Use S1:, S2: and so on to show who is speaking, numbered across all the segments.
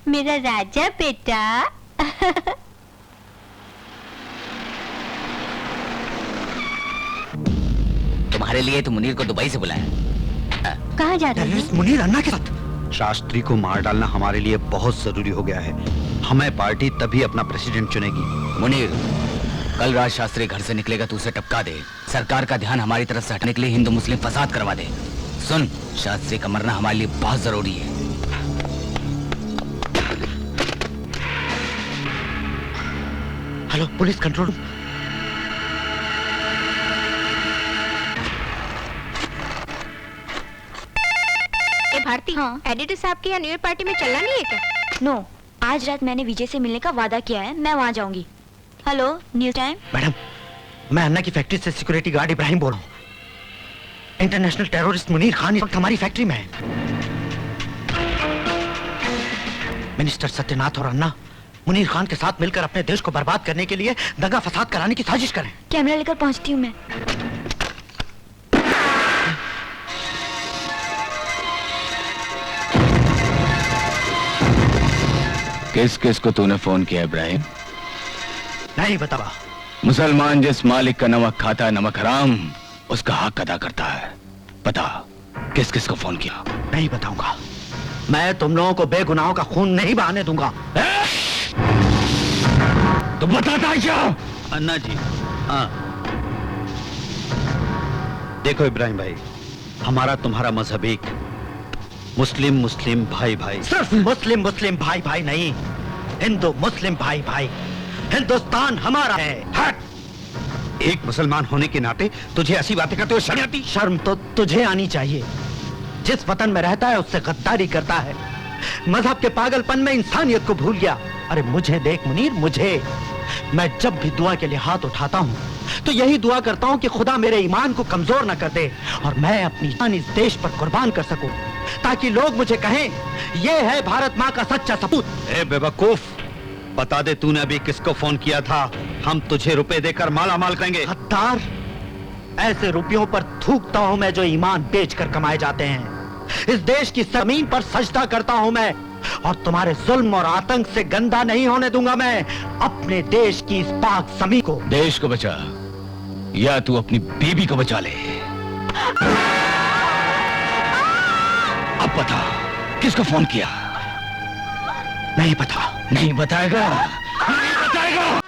S1: मेरा राजा बेटा।
S2: तुम्हारे लिए तो मुनीर को दुबई से बुलाया।
S1: कहाँ जा रहे हैं?
S3: मुनीर अन्ना के साथ। शास्त्री को मार डालना हमारे लिए बहुत जरूरी हो गया है। हमें पार्टी तभी अपना प्रेसिडेंट चुनेगी।
S2: मुनीर, कल रात शास्त्री घर से निकलेगा तो उसे टपका दे। सरकार का ध्यान हमारी तरफ से हटने के लिए हिंदू मुस्लिम फसाद करवा दे। सुन, शास्त्री का मरना हमारे लिए बहुत जरूरी है।
S3: Hello, police control.
S4: भारती, हाँ, एडिटर साहब के यहाँ न्यू ईयर पार्टी में चलना नहीं है क्या?
S1: नो, आज रात मैंने विजय से मिलने का वादा किया है, मैं वहाँ जाऊंगी। Hello, news time.
S3: मैडम, मैं अन्ना की फैक्ट्री से सिक्योरिटी गार्ड इब्राहिम बोल रहा हूँ। इंटरनेशनल टेररिस्ट मुनीर खान इस वक्त हमारी फैक्ट्री में है। मिनिस्टर सत्यनाथ और अन्ना मुनीर खान के साथ मिलकर अपने देश को बर्बाद करने के लिए दंगा फसाद कराने की साजिश करें।
S1: कैमरा लेकर पहुंचती हूँ मैं।
S2: किस किस को तूने फोन किया इब्राहिम?
S3: नहीं बतावा।
S2: मुसलमान जिस मालिक का नमक खाता है, नमक हराम, उसका हक अदा करता है। बता, किस किस को फोन किया?
S3: नहीं बताऊंगा। मैं तुम लोगों को बेगुनाहों का खून नहीं बहाने दूंगा।
S2: तो बताता क्या?
S3: अन्ना जी, हाँ। देखो इब्राहिम भाई, हमारा तुम्हारा मजहब एक, मुस्लिम मुस्लिम भाई भाई। सिर्फ मुस्लिम मुस्लिम भाई भाई नहीं, हिंदू मुस्लिम भाई भाई। हिंदुस्तान हमारा है। हट। एक मुसलमान होने के नाते तुझे ऐसी बातें करते हुए शर्म आती? शर्म तो तुझे आनी चाहिए। जिस वतन में रहता है उससे गद्दारी करता है, मजहब के पागलपन में इंसानियत को भूल गया। अरे मुझे देख मुनीर, मुझे, मैं जब भी दुआ के लिए हाथ उठाता हूँ तो यही दुआ करता हूँ कि खुदा मेरे ईमान को कमजोर न कर दे और मैं अपनी जान इस देश पर कुर्बान कर सकूं, ताकि लोग मुझे कहें ये है भारत माँ का सच्चा सपूत। ए बेवकूफ, बता दे तूने अभी किसको फोन किया था? हम तुझे रुपए देकर माला माल करेंगे। गद्दार, ऐसे रुपयों पर थूकता हूँ मैं जो ईमान बेचकर कमाए जाते हैं। इस देश की जमीन पर सजदा करता हूँ मैं, और तुम्हारे जुल्म और आतंक से गंदा नहीं होने दूंगा मैं अपने देश की इस पाक जमीन को।
S2: देश को बचा या तू अपनी बीबी को बचा ले। अब बता, किसको फोन किया?
S3: नहीं पता।
S2: नहीं बताएगा? नहीं बताएगा?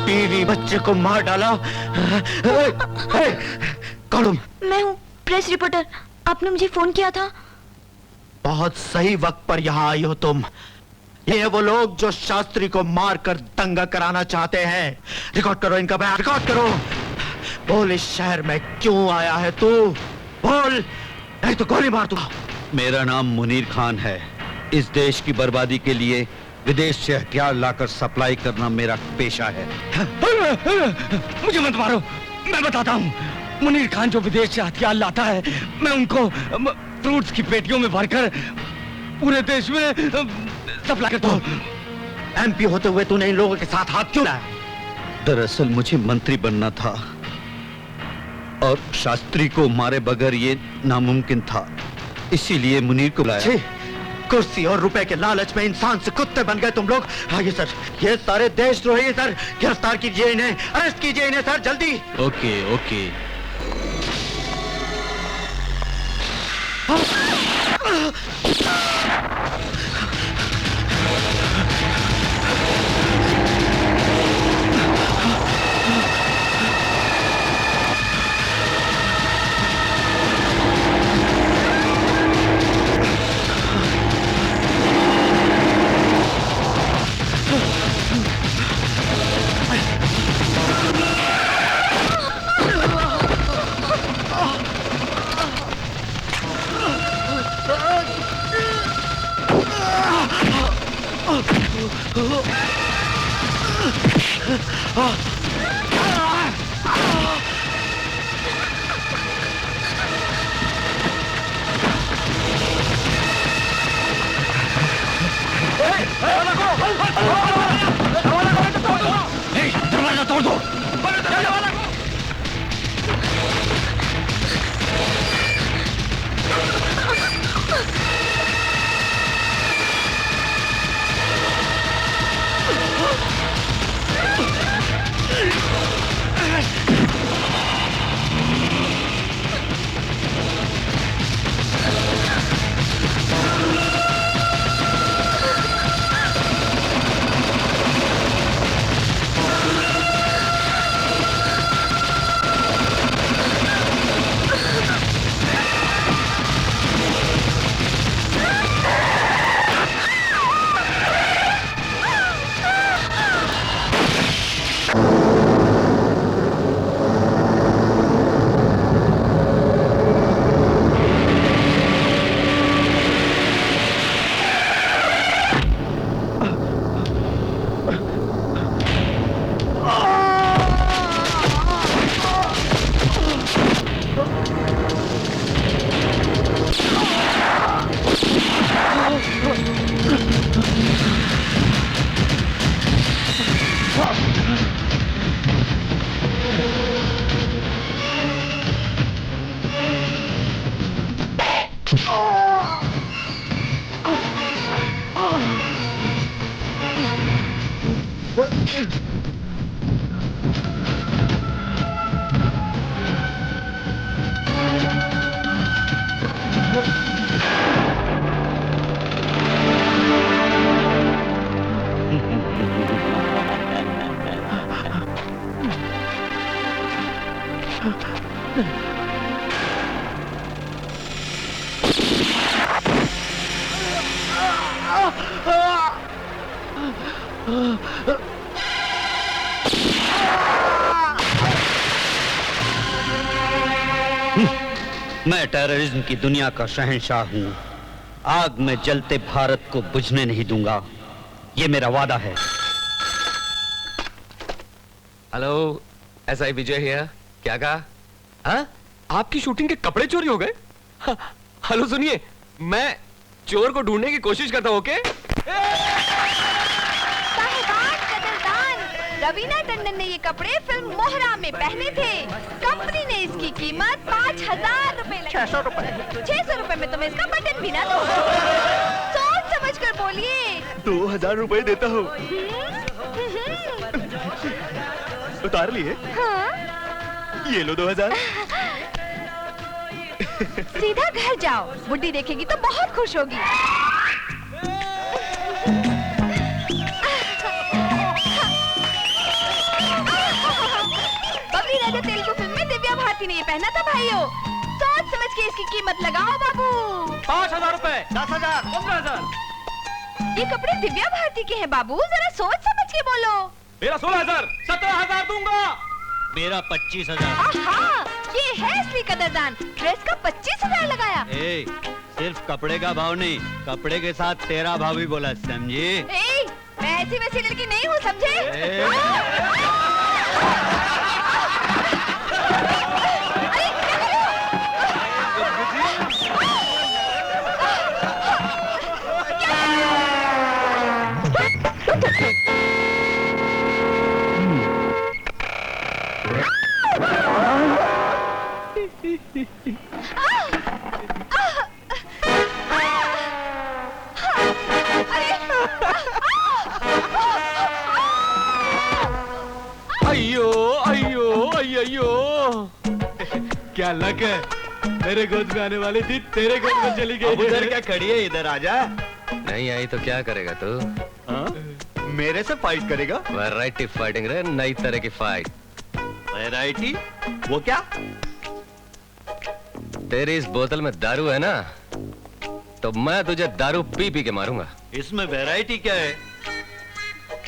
S3: बीवी बच्चे को मार डाला। कौन?
S1: मैं हूँ, प्रेस रिपोर्टर। आपने मुझे फोन किया था।
S3: बहुत सही वक्त पर यहाँ आई हो तुम। ये वो लोग जो शास्त्री को मारकर दंगा कराना चाहते हैं। रिकॉर्ड करो इनका बयान, रिकॉर्ड करो। बोल, इस शहर में क्यों आया है तू? बोल, नहीं तो गोली मार दूंगा। मेरा नाम मुनीर खान है। इस देश की बर्बादी के लिए विदेश से हथियार लाकर सप्लाई करना मेरा पेशा है।
S2: मुझे मत मारो, मैं बताता हूँ। मुनीर खान जो विदेश से हथियार लाता है, मैं उनको फ्रूट्स की पेटियों में भरकर पूरे देश में सप्लाई करता हूँ।
S3: एमपी होते हुए तूने इन लोगों के साथ हाथ क्यों लाया? दरअसल मुझे मंत्री बनना था और शास्त्री को मारे बगैर ये नामुमकिन था, इसीलिए मुनीर को बुलाया। कुर्सी और रुपए के लालच में इंसान से कुत्ते बन गए तुम लोग। आइए सर, ये सारे देशद्रोही सर, गिरफ्तार कीजिए इन्हें, अरेस्ट कीजिए इन्हें सर, जल्दी।
S2: Okay okay. दरवाजा तोड़ दो।
S3: मैं टेररिज्म की दुनिया का शहंशाह हूँ। आग में जलते भारत को बुझने नहीं दूंगा, ये मेरा वादा है।
S5: Hello, SI Vijay here. क्या कहा? हाँ? आपकी शूटिंग के कपड़े चोरी हो गए? हाँ, हेलो सुनिए, मैं चोर को ढूंढने की कोशिश करता हूँ। ओके?
S4: साहिबान कदरदान, रवीना टंडन ने ये कपड़े फिल्म मोहरा में पहने थे। कंपनी ने इसकी कीमत 5000 रुपए लगाई। 600 रुपए। 600 रुपए में तुम्हें इसका बटन भी ना दो। सोच समझ कर बोलिए।
S6: 2000 रुपए देता हूँ। उतार लिए?
S4: हाँ?
S6: ये लो 2000।
S4: सीधा घर जाओ, बुड्ढी देखेगी तो बहुत खुश होगी। बबली राजा तेलुगु फिल्म में दिव्या भारती ने ये पहना था भाइयों। सोच समझ के इसकी कीमत लगाओ बाबू।
S5: 5000 रुपए।
S6: 10,000।
S5: 15,000।
S4: ये कपड़े दिव्या भारती के हैं बाबू, जरा सोच समझ के बोलो।
S5: मेरा 16,000। 17,000 दूंगा।
S3: मेरा 25,000।
S4: आहा, ये है असली कदरदान। ड्रेस का 25,000 लगाया।
S3: ए, सिर्फ कपड़े का भाव नहीं, कपड़े के साथ तेरा भाव भी बोला, समझी?
S4: ए, मैं ऐसी वैसी लड़की नहीं हूँ, समझे?
S5: अयो अयो अयो, क्या लक है, मेरे गोद में आने वाली थी, तेरे गोद में चली गई।
S6: उधर क्या खड़ी है, इधर आजा।
S5: नहीं आई तो क्या करेगा तू?
S6: मेरे से फाइट करेगा?
S5: वैरायटी फाइटिंग रे, नई तरह की फाइट।
S6: वैरायटी? वो क्या?
S5: तेरी इस बोतल में दारू है ना, तो मैं तुझे दारू पी पी के मारूंगा।
S3: इसमें वैरायटी क्या है?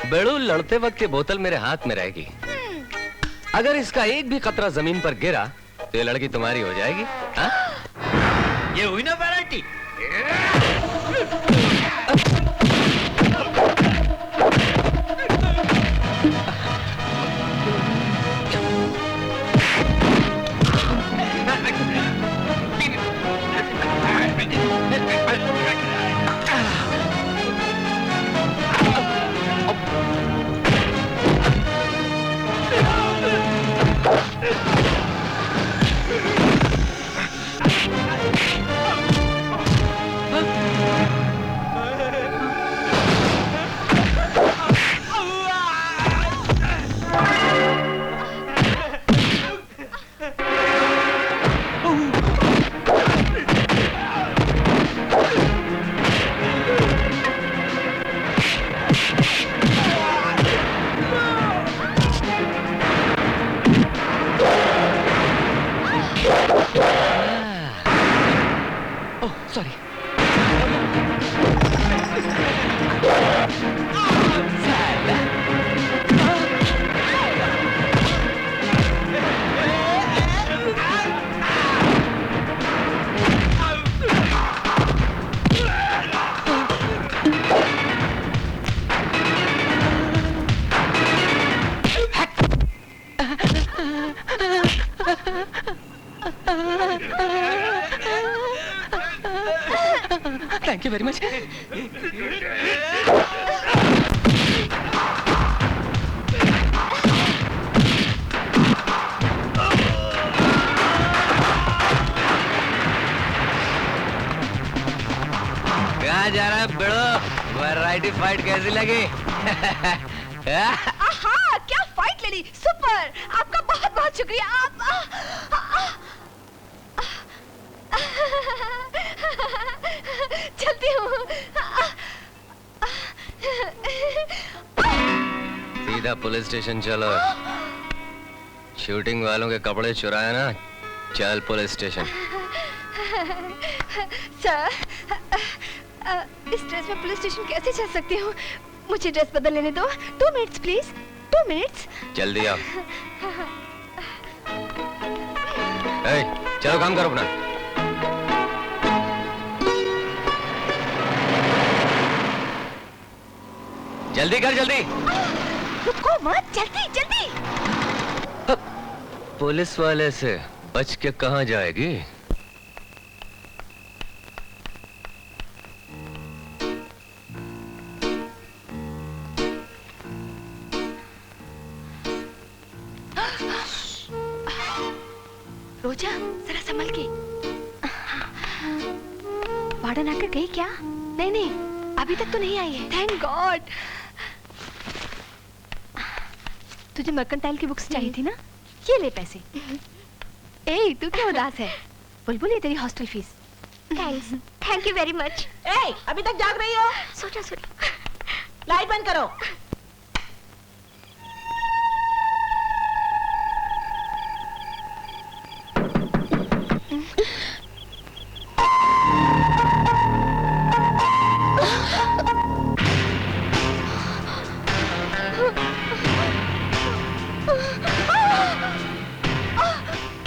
S5: बेड़ू, लड़ते वक्त ये बोतल मेरे हाथ में रहेगी। अगर इसका एक भी कतरा जमीन पर गिरा तो ये लड़की तुम्हारी हो जाएगी। हा?
S3: ये हुई ना variety.
S5: Oh sorry. Thank you very much. कहाँ जा रहा है बेड़ो? वैरायटी फाइट कैसी लगी?
S4: आहा, क्या फाइट ले ली, सुपर। आपका बहुत बहुत शुक्रिया। आप चलती हूँ।
S5: सीधा पुलिस स्टेशन चलो। शूटिंग वालों के कपड़े चुराए ना, चल पुलिस स्टेशन।
S4: सर, इस ड्रेस में पुलिस स्टेशन कैसे चल सकती हूँ? मुझे ड्रेस बदल लेने दो। 2 मिनट्स प्लीज, 2 मिनट्स।
S5: जल्दी आओ। ए, चलो काम करो अपना। जल्दी कर जल्दी।
S4: रुको मत, जल्दी जल्दी।
S5: पुलिस वाले से बच के कहाँ जाएगी?
S4: रोजा, जरा संभल के। वार्डन आकर गई क्या? नहीं नहीं, अभी तक तो नहीं आई है। Thank God. तुझे मर्केंटाइल की बुक्स चाहिए थी ना? ये ले पैसे। ए, तू क्यों उदास है? बुलबुल, ये तेरी hostel fees.
S1: Thanks, thank you very much.
S7: ए, अभी तक जाग रही हो?
S1: सोचा
S7: लाइट बंद करो।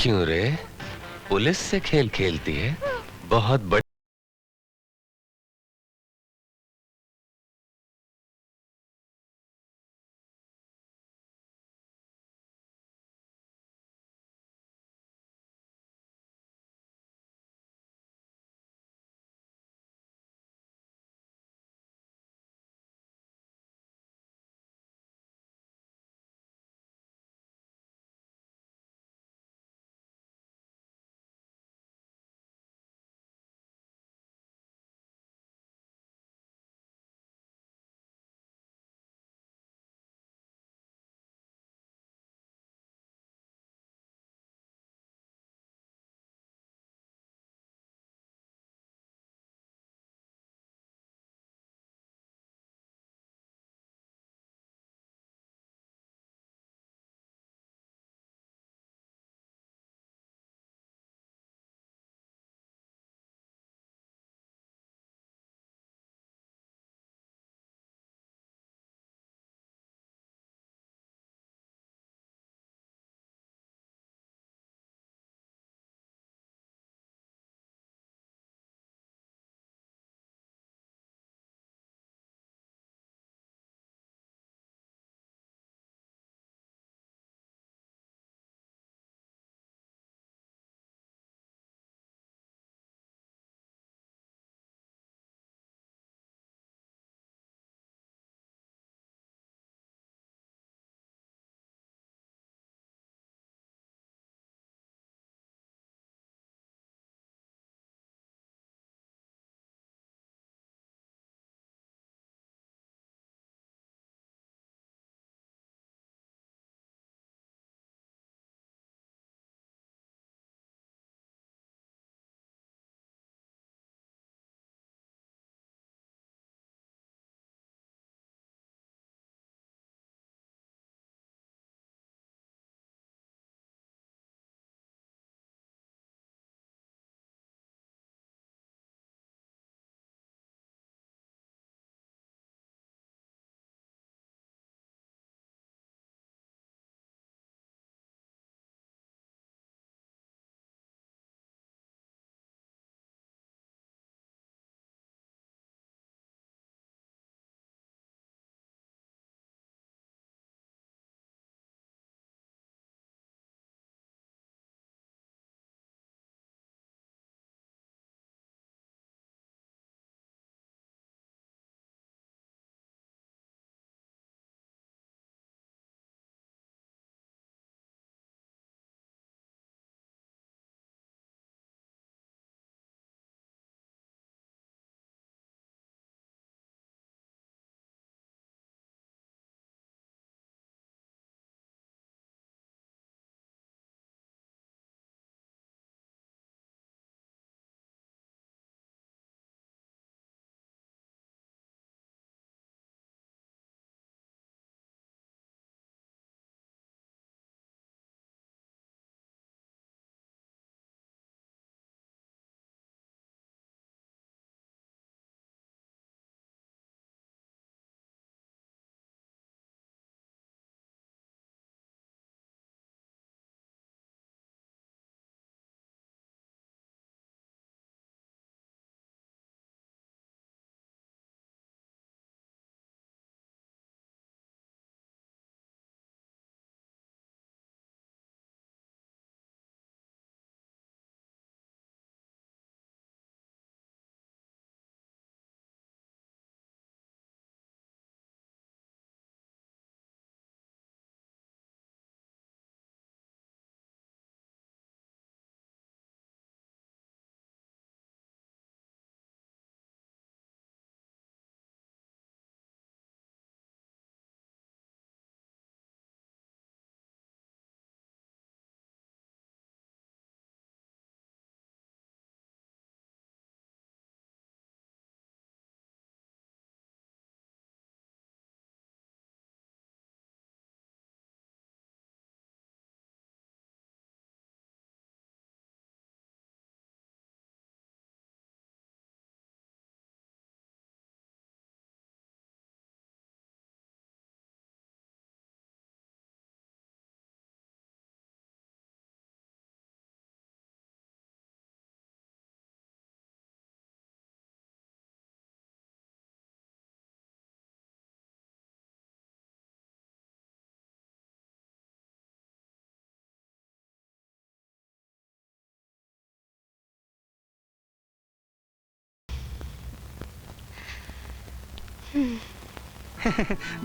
S5: क्यों रे, पुलिस से खेल खेलती है? बहुत बड़ी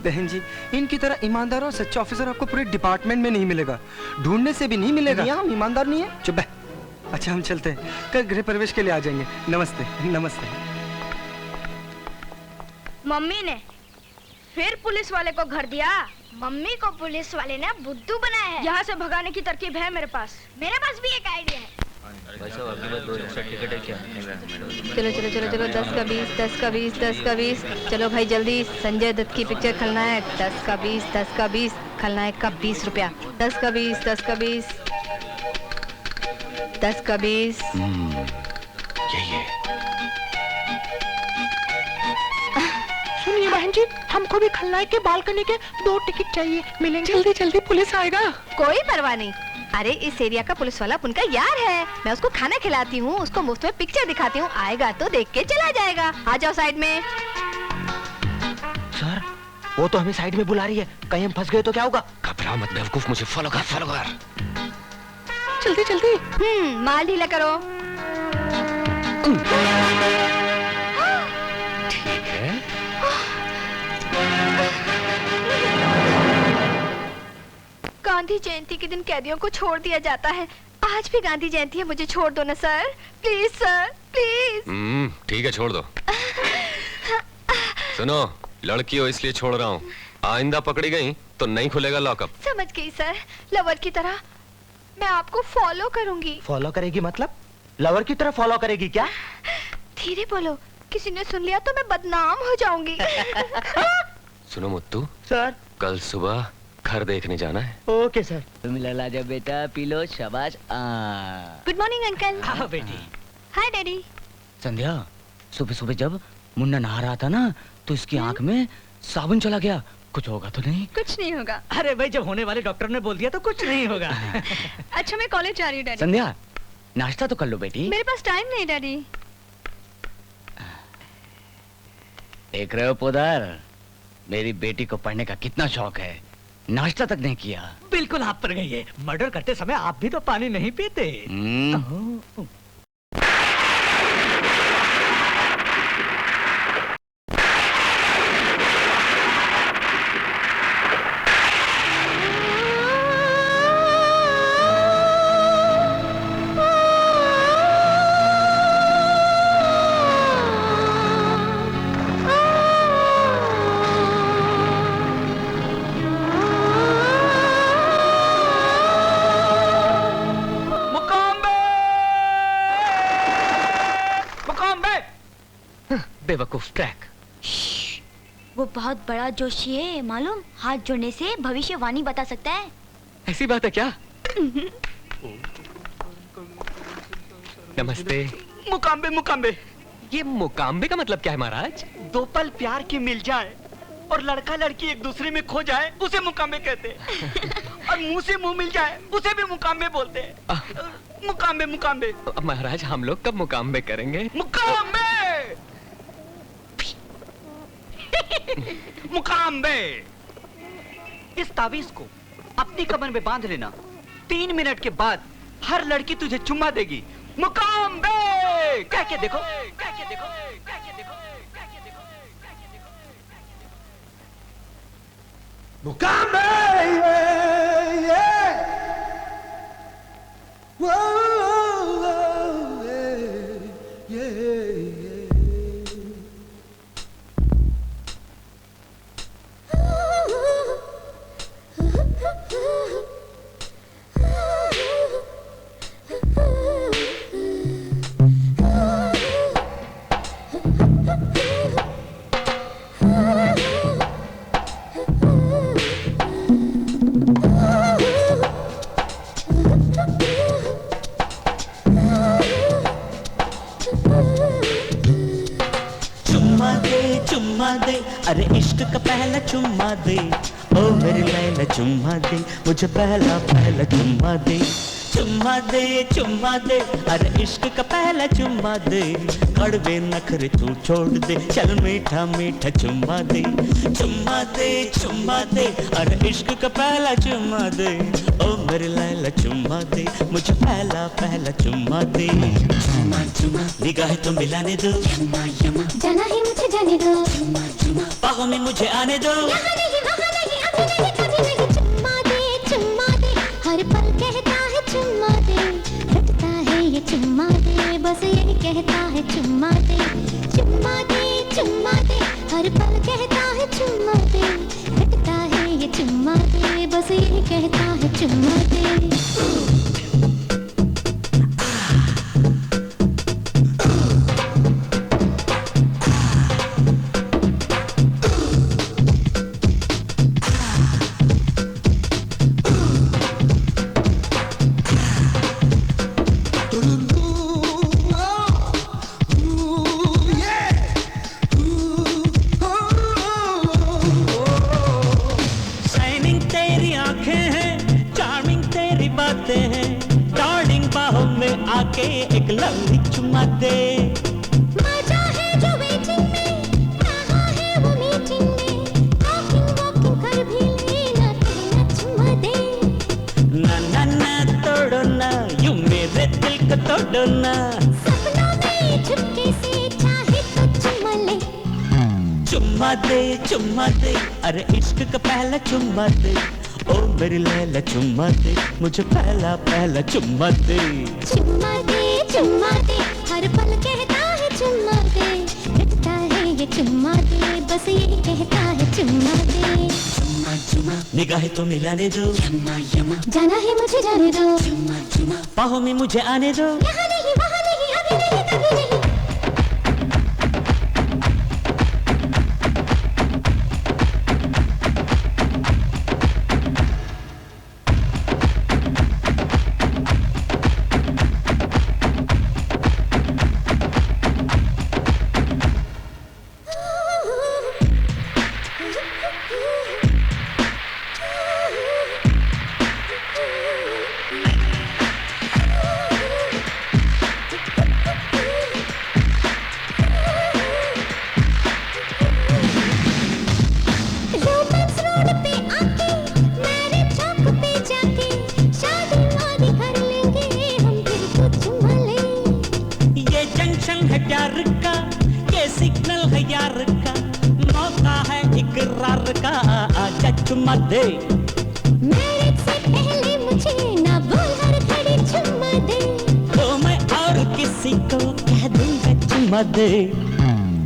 S8: बहन जी, इनकी तरह ईमानदार और सच्चा ऑफिसर आपको पूरे डिपार्टमेंट में नहीं मिलेगा, ढूंढने से भी नहीं मिलेगा। हम ईमानदार नहीं है। चुप है। अच्छा हम चलते हैं, कल गृह प्रवेश के लिए आ जाएंगे। नमस्ते। नमस्ते।
S4: मम्मी ने फिर पुलिस वाले को घर दिया। मम्मी को पुलिस वाले ने बुद्धू बनाया है। यहाँ से भगाने की तरकीब है मेरे पास भी एक आइडिया है।
S9: चलो चलो चलो चलो, 10 का 20, 10 का 20, 10 का 20। चलो भाई जल्दी, संजय दत्त की पिक्चर खलनायक। 10 का 20, 10 का 20, खलनायक का 20 रुपया। 10 का 20, 10 का 20, 10 का 20।
S5: यही है।
S7: सुनिए बहन जी, हमको भी खलनायक के बालकनी के 2 टिकट चाहिए, मिलेंगे? जल्दी जल्दी, पुलिस आएगा।
S9: कोई परवाह नहीं। अरे इस एरिया का पुलिस वाला उनका यार है। मैं उसको खाना खिलाती हूँ, उसको मुफ्त में पिक्चर दिखाती हूँ, आएगा तो देख के चला जाएगा। आ जाओ साइड में।
S3: सर, वो तो हमें साइड में बुला रही है, कहीं हम फंस गए तो क्या होगा?
S5: घबरा मत बेवकूफ, मुझे फॉलो कर।
S7: जल्दी जल्दी।
S9: माल ढीला करो।
S5: ठीक है।
S4: गांधी जयंती के दिन कैदियों को छोड़ दिया जाता है। आज भी गांधी जयंती है, मुझे छोड़ दो ना सर, प्लीज सर, प्लीज।
S5: ठीक है, छोड़ दो। सुनो, लड़की हो इसलिए छोड़ रहा हूँ, आइंदा पकड़ी गई तो नहीं खुलेगा लॉकअप।
S4: समझ गई सर, लवर की तरह मैं आपको फॉलो करूंगी।
S3: फॉलो करेगी मतलब? लवर की तरह फॉलो करेगी क्या?
S4: धीरे बोलो, किसी ने सुन लिया तो मैं बदनाम हो जाऊंगी।
S5: सुनो मुत्तू
S3: सर,
S5: कल सुबह घर देखने जाना है।
S3: Okay sir.
S10: तुम लला जा बेटा, पी लो, शाबाश।
S4: Good morning uncle.
S10: हाँ बेटी।
S4: हाय डैडी।
S10: संध्या, सुबह सुबह जब मुन्ना नहा रहा था ना, तो इसकी आंख में साबुन चला गया। कुछ होगा तो नहीं?
S4: कुछ नहीं होगा।
S10: अरे भाई, जब होने वाले डॉक्टर ने बोल दिया तो कुछ नहीं होगा।
S4: अच्छा मैं कॉलेज जा रही हूँ डैडी।
S10: संध्या, नाश्ता तो कर लो बेटी।
S4: मेरे पास टाइम नहीं डैडी।
S10: देख रहे हो पोदार, मेरी बेटी को पढ़ने का कितना शौक है, नाश्ता तक नहीं किया।
S11: बिल्कुल आप पर गई है। मर्डर करते समय आप भी तो पानी नहीं पीते।
S5: बेवकूफ ट्रैक।
S1: वो बहुत बड़ा जोशी है मालूम, हाथ जोड़ने से भविष्यवाणी बता सकता है।
S5: ऐसी बात है क्या? नमस्ते।
S8: मुकाम्बे मुकाम्बे।
S5: ये मुकाम्बे का मतलब क्या है महाराज?
S8: 2 पल प्यार की मिल जाए और लड़का लड़की एक दूसरे में खो जाए, उसे मुकाम्बे कहते हैं। और मुंह से मुंह मिल जाए, उसे भी मुकाम्बे बोलते हैं। मुकाम्बे मुकाम्बे।
S5: महाराज, हम लोग कब मुकाम्बे करेंगे?
S8: मुकाम्बे। मुकाम्बे।
S11: इस ताबीज को अपनी कमर में बांध लेना। 3 मिनट के बाद हर लड़की तुझे चुम्मा देगी। मुकाम्बे कह के देखो, कह के देखो, कह के देखो, कह के देखो, कह के देखो।
S2: मुकाम्बे।
S12: चुम्मा दे, अरे इश्क का पहला चुम्मा दे। ओ मेरी लैला चुम्मा दे, मुझे पहला पहला चुम्मा दे। चुम्मा दे अरे इश्क का पहला चुम्मा दे, कड़वे नखरे तू छोड़ दे, चल मीठा मीठा चुम्मा दे अरे इश्क का पहला चुम्मा दे, ओ मेरी लैला चुम्मा दे, मुझे पहला पहला चुम्मा दे। निगाहें तो मिलाने दो,
S13: जाना ही मुझे जाने दो,
S12: बाहों में मुझे आने दो,
S13: यहाँ नहीं वहाँ नहीं अभी नहीं कभी नहीं। चुम्मा दे हर पल कहता है चुम्मा दे, रटता है ये चुम्मा दे, बस यही कहता है चुम्मा दे हर पल कहता है चुम्मा दे, रटता है ये चुम्मा दे, बस यही कहता है चुम्मा दे।
S12: आके एक लवली चुम्मा दे,
S13: मजा है जो वेटिंग में, कहाँ है वो मीटिंग में, वॉकिंग कर भी लेना कहना चुम्मा दे।
S12: ना तोड़ो ना, यूं मेरे दिल को तोड़ो ना,
S13: सपनों में चुपके से चाहे तो
S12: चुम्मा दे अरे इश्क का पहला चुम्मा दे, ओ मेरी लैला चुम्मा दे, मुझे पहला पहला चुम्मा दे
S13: हर पल कहता है चुम्मा दे, रटता है ये चुम्मा दे, बस यही कहता है चुम्मा दे।
S12: निगाहें तो मिलाने दो,
S13: जाना है मुझे जाने दो,
S12: बाहों में मुझे आने दो,
S13: यहाँ नहीं वहाँ नहीं अभी नहीं कभी नहीं।
S12: चुम्मा दे
S13: मेरे से पहले मुझे ना बोल हर घड़ी चुम्मा दे,
S12: तो मैं और किसी को कह दूंगा चुम्मा दे।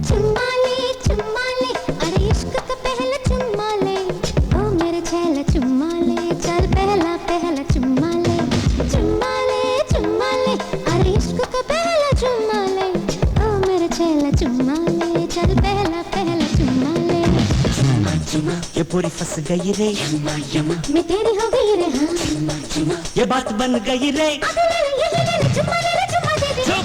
S13: चुम्मा ले अरे इश्क का पहला चुम्मा ले, ओ मेरे छैला चुम्मा ले, चल पहला पहला चुम्मा ले अरे इश्क का पहला चुम्मा ले, ओ मेरे छैला चुम्मा ले, चल पहला पहला चुम्मा ले।
S12: ये पूरी फंस गई रे,
S13: मैं तेरी हो गई रे, हाँ
S12: ये बात बन गई रे,
S13: चुम्मा दे दे।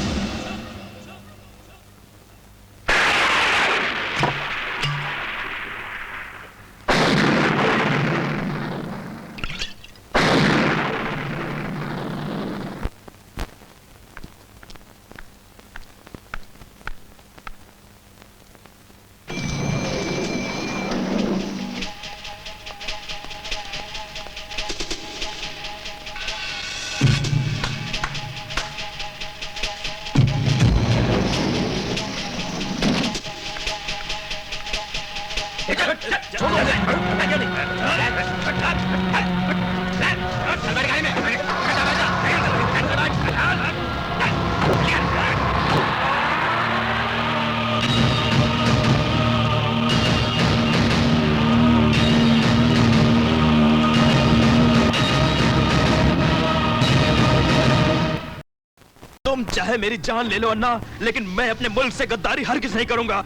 S6: तुम चाहे मेरी जान ले लो अन्ना, लेकिन मैं अपने मुल्क से गद्दारी हरगिज़ नहीं करूंगा।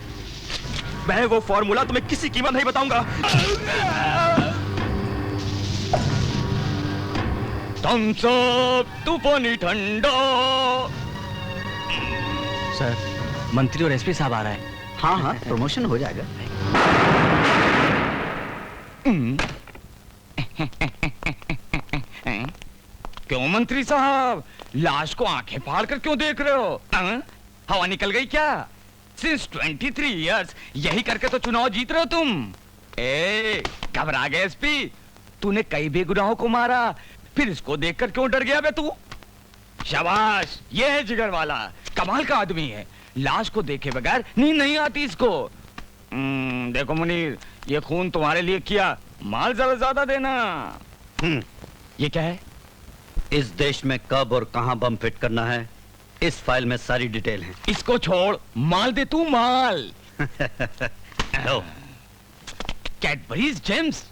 S6: मैं वो फॉर्मूला तुम्हें किसी कीमत नहीं बताऊंगा।
S2: थम्स अप, तूफानी ठंडा।
S11: सर, मंत्री और एसपी साहब आ रहा है।
S3: हाँ, प्रमोशन हो जाएगा।
S2: क्यों मंत्री साहब, लाश को आंखें फाड़ कर क्यों देख रहे हो? हवा निकल गई क्या? सिंस 23 इयर्स यही करके तो चुनाव जीत रहे हो तुम। ए, घबरा गए एसपी? तूने कई बेगुनाहों को मारा, फिर इसको देखकर क्यों डर गया बे तू? शाबाश, ये है जिगर वाला, कमाल का आदमी है। लाश को देखे बगैर नींद नहीं आती इसको। देखो मुनीर, ये खून तुम्हारे लिए किया, माल जरा ज्यादा देना। ये क्या है?
S3: इस देश में कब और कहां बम फिट करना है, इस फाइल में सारी डिटेल है।
S2: इसको छोड़, माल दे तू, माल। Cadbury's Gems.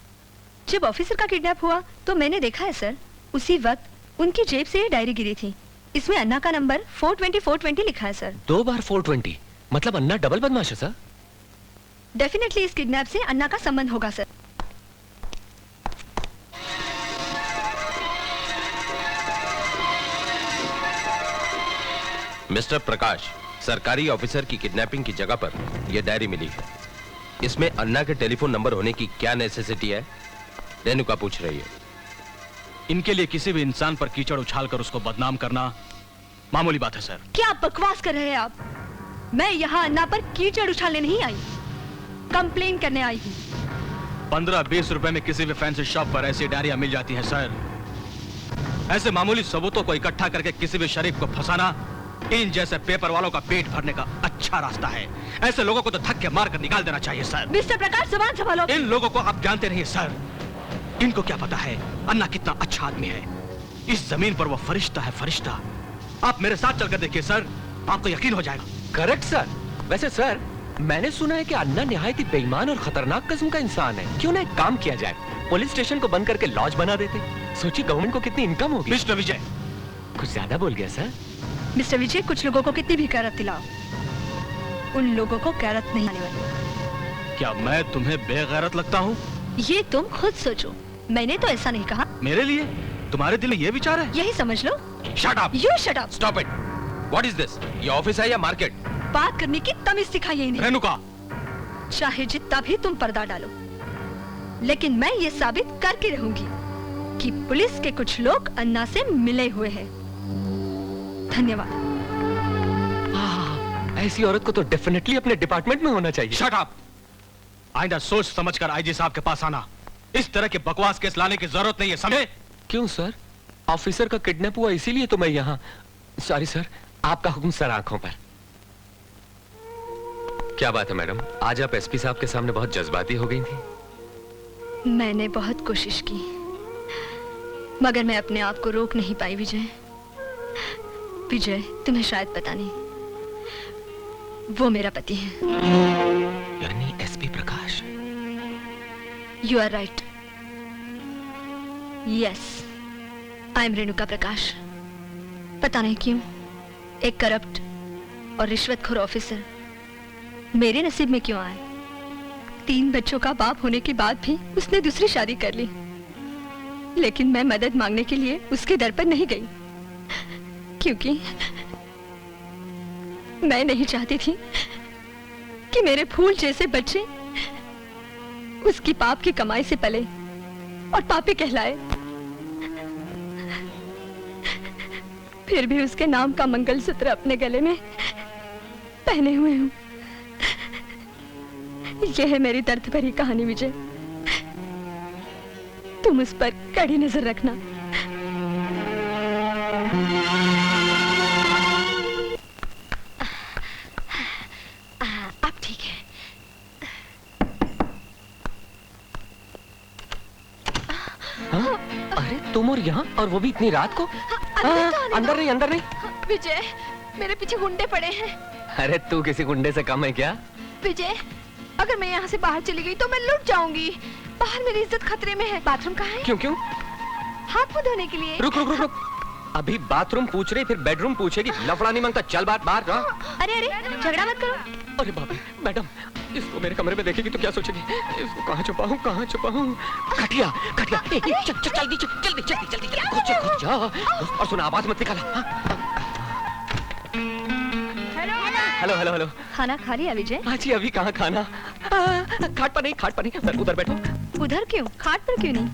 S9: जब ऑफिसर का किडनैप हुआ तो मैंने देखा है सर, उसी वक्त उनकी जेब से ये डायरी गिरी थी। इसमें अन्ना का नंबर 420 लिखा है सर।
S5: 2 बार 420, मतलब अन्ना डबल बदमाश है सर।
S9: डेफिनेटली इस किडनैप से अन्ना का संबंध होगा सर।
S5: मिस्टर प्रकाश, सरकारी ऑफिसर की किडनैपिंग की जगह पर यह डायरी मिली है। इसमें अन्ना के टेलीफोन नंबर होने की क्या नेसेसिटी है? रेणुका पूछ रही है।
S14: इनके लिए किसी भी इंसान पर कीचड़ उछालकर उसको बदनाम करना मामूली बात है सर।
S9: क्या बकवास कर रहे हैं आप? मैं यहाँ अन्ना पर कीचड़ उछालने नहीं आई, कंप्लेन करने आई हूँ।
S14: 15-20 रुपए में किसी भी फैंसी शॉप पर ऐसी डायरियां मिल जाती है सर। ऐसे मामूली सबूतों को इकट्ठा करके किसी भी शरीफ को फंसाना इन जैसे पेपर वालों का पेट भरने का अच्छा रास्ता है। ऐसे लोगों को तो धक्के मार कर निकाल देना चाहिए सर।
S9: मिस्टर प्रकाश, जुबान संभालो।
S14: इन लोगों को आप जानते नहीं सर। इनको क्या पता है अन्ना कितना अच्छा आदमी है। इस जमीन पर वो फरिश्ता है, फरिश्ता। आप मेरे साथ चलकर देखिए सर, आपको यकीन हो जाएगा।
S5: Correct sir. वैसे सर, मैंने सुना है कि अन्ना निहायत ही बेईमान और खतरनाक किस्म का इंसान है। क्यों ना एक काम किया जाए, पुलिस स्टेशन को बंद करके लॉज बना देते। सोचिए गवर्नमेंट को कितनी इनकम होगी।
S14: मिस्टर विजय,
S5: कुछ ज्यादा बोल गया सर।
S9: मिस्टर विजय, कुछ लोगों को कितनी भी कैरत दिलाओ, उन लोगों को कैरत नहीं आने वाली।
S14: क्या मैं तुम्हें बेगैरत लगता हूँ?
S9: ये तुम खुद सोचो, मैंने तो ऐसा नहीं कहा।
S14: मेरे लिए तुम्हारे दिल में ये विचार है?
S9: यही समझ लो।
S5: Shut up.
S9: You shut up.
S5: Stop it. What is this? ये ऑफिस है या मार्केट?
S9: बात करने की तमीज सिखाइए इन्हें।
S14: रेणुका,
S9: चाहे जितना भी तुम पर्दा डालो, लेकिन मैं ये साबित करके रहूंगी कि पुलिस के कुछ लोग अन्ना से मिले हुए हैं। धन्यवाद।
S5: ऐसी औरत को तो डेफिनेटली अपने डिपार्टमेंट में होना चाहिए।
S14: Shut up. आइंदा सोच समझकर आईजी साहब के पास आना। इस तरह के बकवास केस लाने की जरूरत नहीं है, समझे?
S5: क्यों सर? ऑफिसर का किडनैप हुआ इसीलिए तो मैं यहाँ। सॉरी सर, आपका हुक्म सर आंखों पर। क्या बात है मैडम, आज आप एसपी साहब के सामने बहुत जज्बाती हो गई थी।
S9: मैंने बहुत कोशिश की, मगर मैं अपने आप को रोक नहीं पाई। विजय, विजय, तुम्हें शायद पता नहीं, वो मेरा पति है।
S5: यानी SP Prakash.
S9: You are right. Yes, I am Renuka Prakash. पता नहीं क्यों एक करप्ट और रिश्वतखोर ऑफिसर मेरे नसीब में क्यों आए। 3 बच्चों का बाप होने के बाद भी उसने दूसरी शादी कर ली, लेकिन मैं मदद मांगने के लिए उसके दर पर नहीं गई, क्योंकि मैं नहीं चाहती थी कि मेरे फूल जैसे बच्चे उसकी पाप की कमाई से पले और पापी कहलाए। फिर भी उसके नाम का मंगलसूत्र अपने गले में पहने हुए हूं। यह है मेरी दर्द भरी कहानी विजय, तुम उस पर कड़ी नजर रखना। अब ठीक है।
S5: हाँ? अरे तुम और यहाँ, और वो भी इतनी रात को? अंदर नहीं, अंदर नहीं।
S4: विजय, मेरे पीछे गुंडे पड़े हैं।
S5: अरे तू किसी गुंडे से कम है क्या?
S4: विजय, अगर मैं यहाँ से बाहर चली गई तो मैं लुट जाऊंगी। बाहर मेरी इज्जत खतरे में है। बाथरूम कहाँ है?
S5: क्यों क्यों?
S4: हाथ मुंह धोने के लिए।
S5: रुक रुक रुक रुक। अभी बाथरूम पूछ रही, फिर बेडरूम पूछेगी। लफड़ा नहीं मांगता, चल बात बाहर।
S4: अरे अरे, झगड़ा मत करो।
S5: अरे बाप रे, मैडम, इसको मेरे कमरे में देखेगी तो क्या सोचेगी? इसको कहाँ छुपाऊं, कहाँ छुपाऊं? खटिया, खटिया। चल चल जल्दी, जल्दी जल्दी जल्दी जल्दी घुस जा। और सुना, आवाज मत निकाला। Hello hello hello.
S9: खाना खा लिया विजय?
S5: हाँ जी, अभी कहाँ खाना? खाट पर नहीं, खाट पर नहीं। उधर बैठो।
S9: उधर क्यों? खाट पर क्यों नहीं?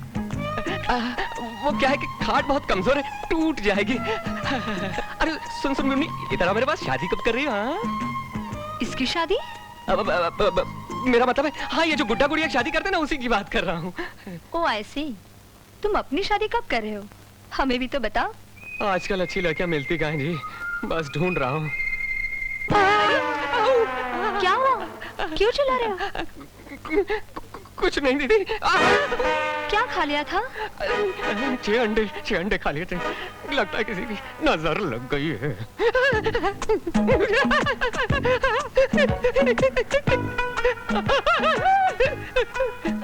S5: वो क्या है कि खाट बहुत कमजोर है, टूट जाएगी। अरे सुन सुन मुन्नी, इधर आ मेरे पास। शादी कब कर रही हो? हाँ
S9: इसकी शादी?
S5: मेरा मतलब है, हाँ ये जो गुड्डा गुड़िया शादी करते हैं ना, उसी की बात कर रहा हूँ।
S9: ओ ऐसी। तुम अपनी शादी कब कर रहे हो? हमें भी तो बताओ।
S5: आजकल अच्छी लड़कियां मिलती कहाँ जी, बस ढूंढ रहा हूँ।
S9: क्या हुआ? क्यों चिल्ला रहे हो?
S5: कुछ नहीं दीदी।
S9: क्या खा लिया था?
S5: 6 अंडे खा लिए थे, लगता है किसी की नजर लग गई है।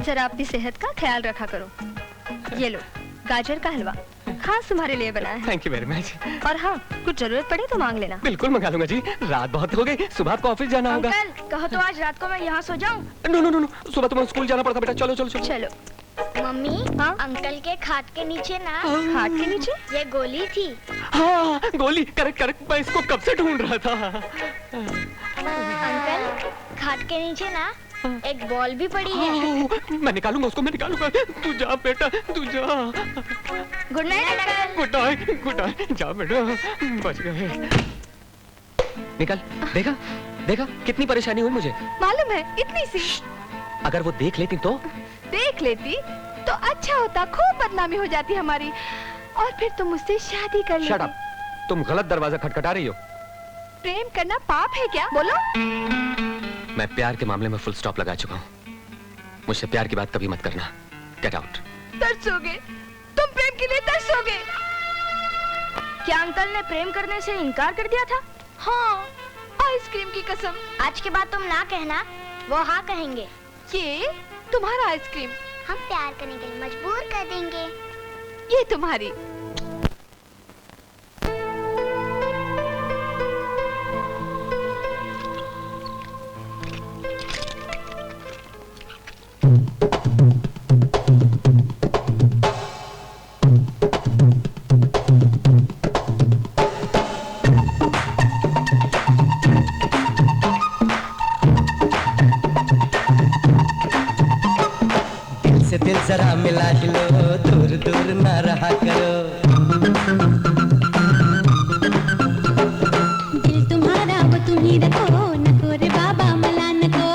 S9: जरा अपनी सेहत का ख्याल रखा करो। ये लो गाजर का हलवा, खास तुम्हारे लिए बनाया है।
S5: Thank you very much.
S9: और हाँ, कुछ जरूरत पड़े तो मांग लेना।
S5: बिल्कुल मंगा लूंगा जी। रात बहुत हो गई, सुबह आपको ऑफिस जाना होगा।
S4: अंकल कहो तो आज रात को मैं यहाँ सो जाऊँ?
S5: नो नो नो नो, सुबह तुम्हें स्कूल जाना पड़ता बेटा। चलो चलो चलो।
S9: चलो।
S13: मम्मी, अंकल के खाट के नीचे ना,
S9: खाट के नीचे
S13: ये गोली थी।
S5: हाँ गोली, करेक्ट करेक्ट, मैं इसको कब से ढूंढ रहा था।
S13: अंकल खाट के नीचे ना एक बॉल भी पड़ी है।
S5: मैं निकालूंगा उसको, मैं निकालूंगा। तू जा बेटा, तू जा।
S13: Good night uncle.
S5: Good night, good night. जा बेटा, बच गए। निकल। देखा देखा कितनी परेशानी हुई मुझे।
S4: मालूम है, इतनी सी।
S5: अगर वो देख लेती तो?
S4: देख लेती तो अच्छा होता, खूब बदनामी हो जाती हमारी, और फिर तुम मुझसे शादी कर लेती।
S5: शट अप, तुम गलत दरवाजा खटखटा रही हो।
S4: प्रेम करना पाप है क्या? बोलो।
S5: मैं प्यार के मामले में फुल स्टॉप लगा चुका हूँ। मुझसे प्यार की बात कभी मत करना। Get out.
S4: तरसोगे तुम, प्रेम के लिए तरसोगे।
S1: क्या अंकल ने प्रेम करने से इनकार कर दिया था?
S4: हाँ, आइसक्रीम की कसम।
S13: आज के बाद तुम ना कहना, वो हाँ कहेंगे।
S4: ये तुम्हारा आइसक्रीम
S13: हम प्यार करने के लिए मजबूर कर देंगे।
S4: ये तुम्हारी।
S15: दिल जरा मिला लो, दूर दूर ना रहा करो।
S13: दिल तुम्हारा वो तुम ही रखो, नको रे बाबा मलान को।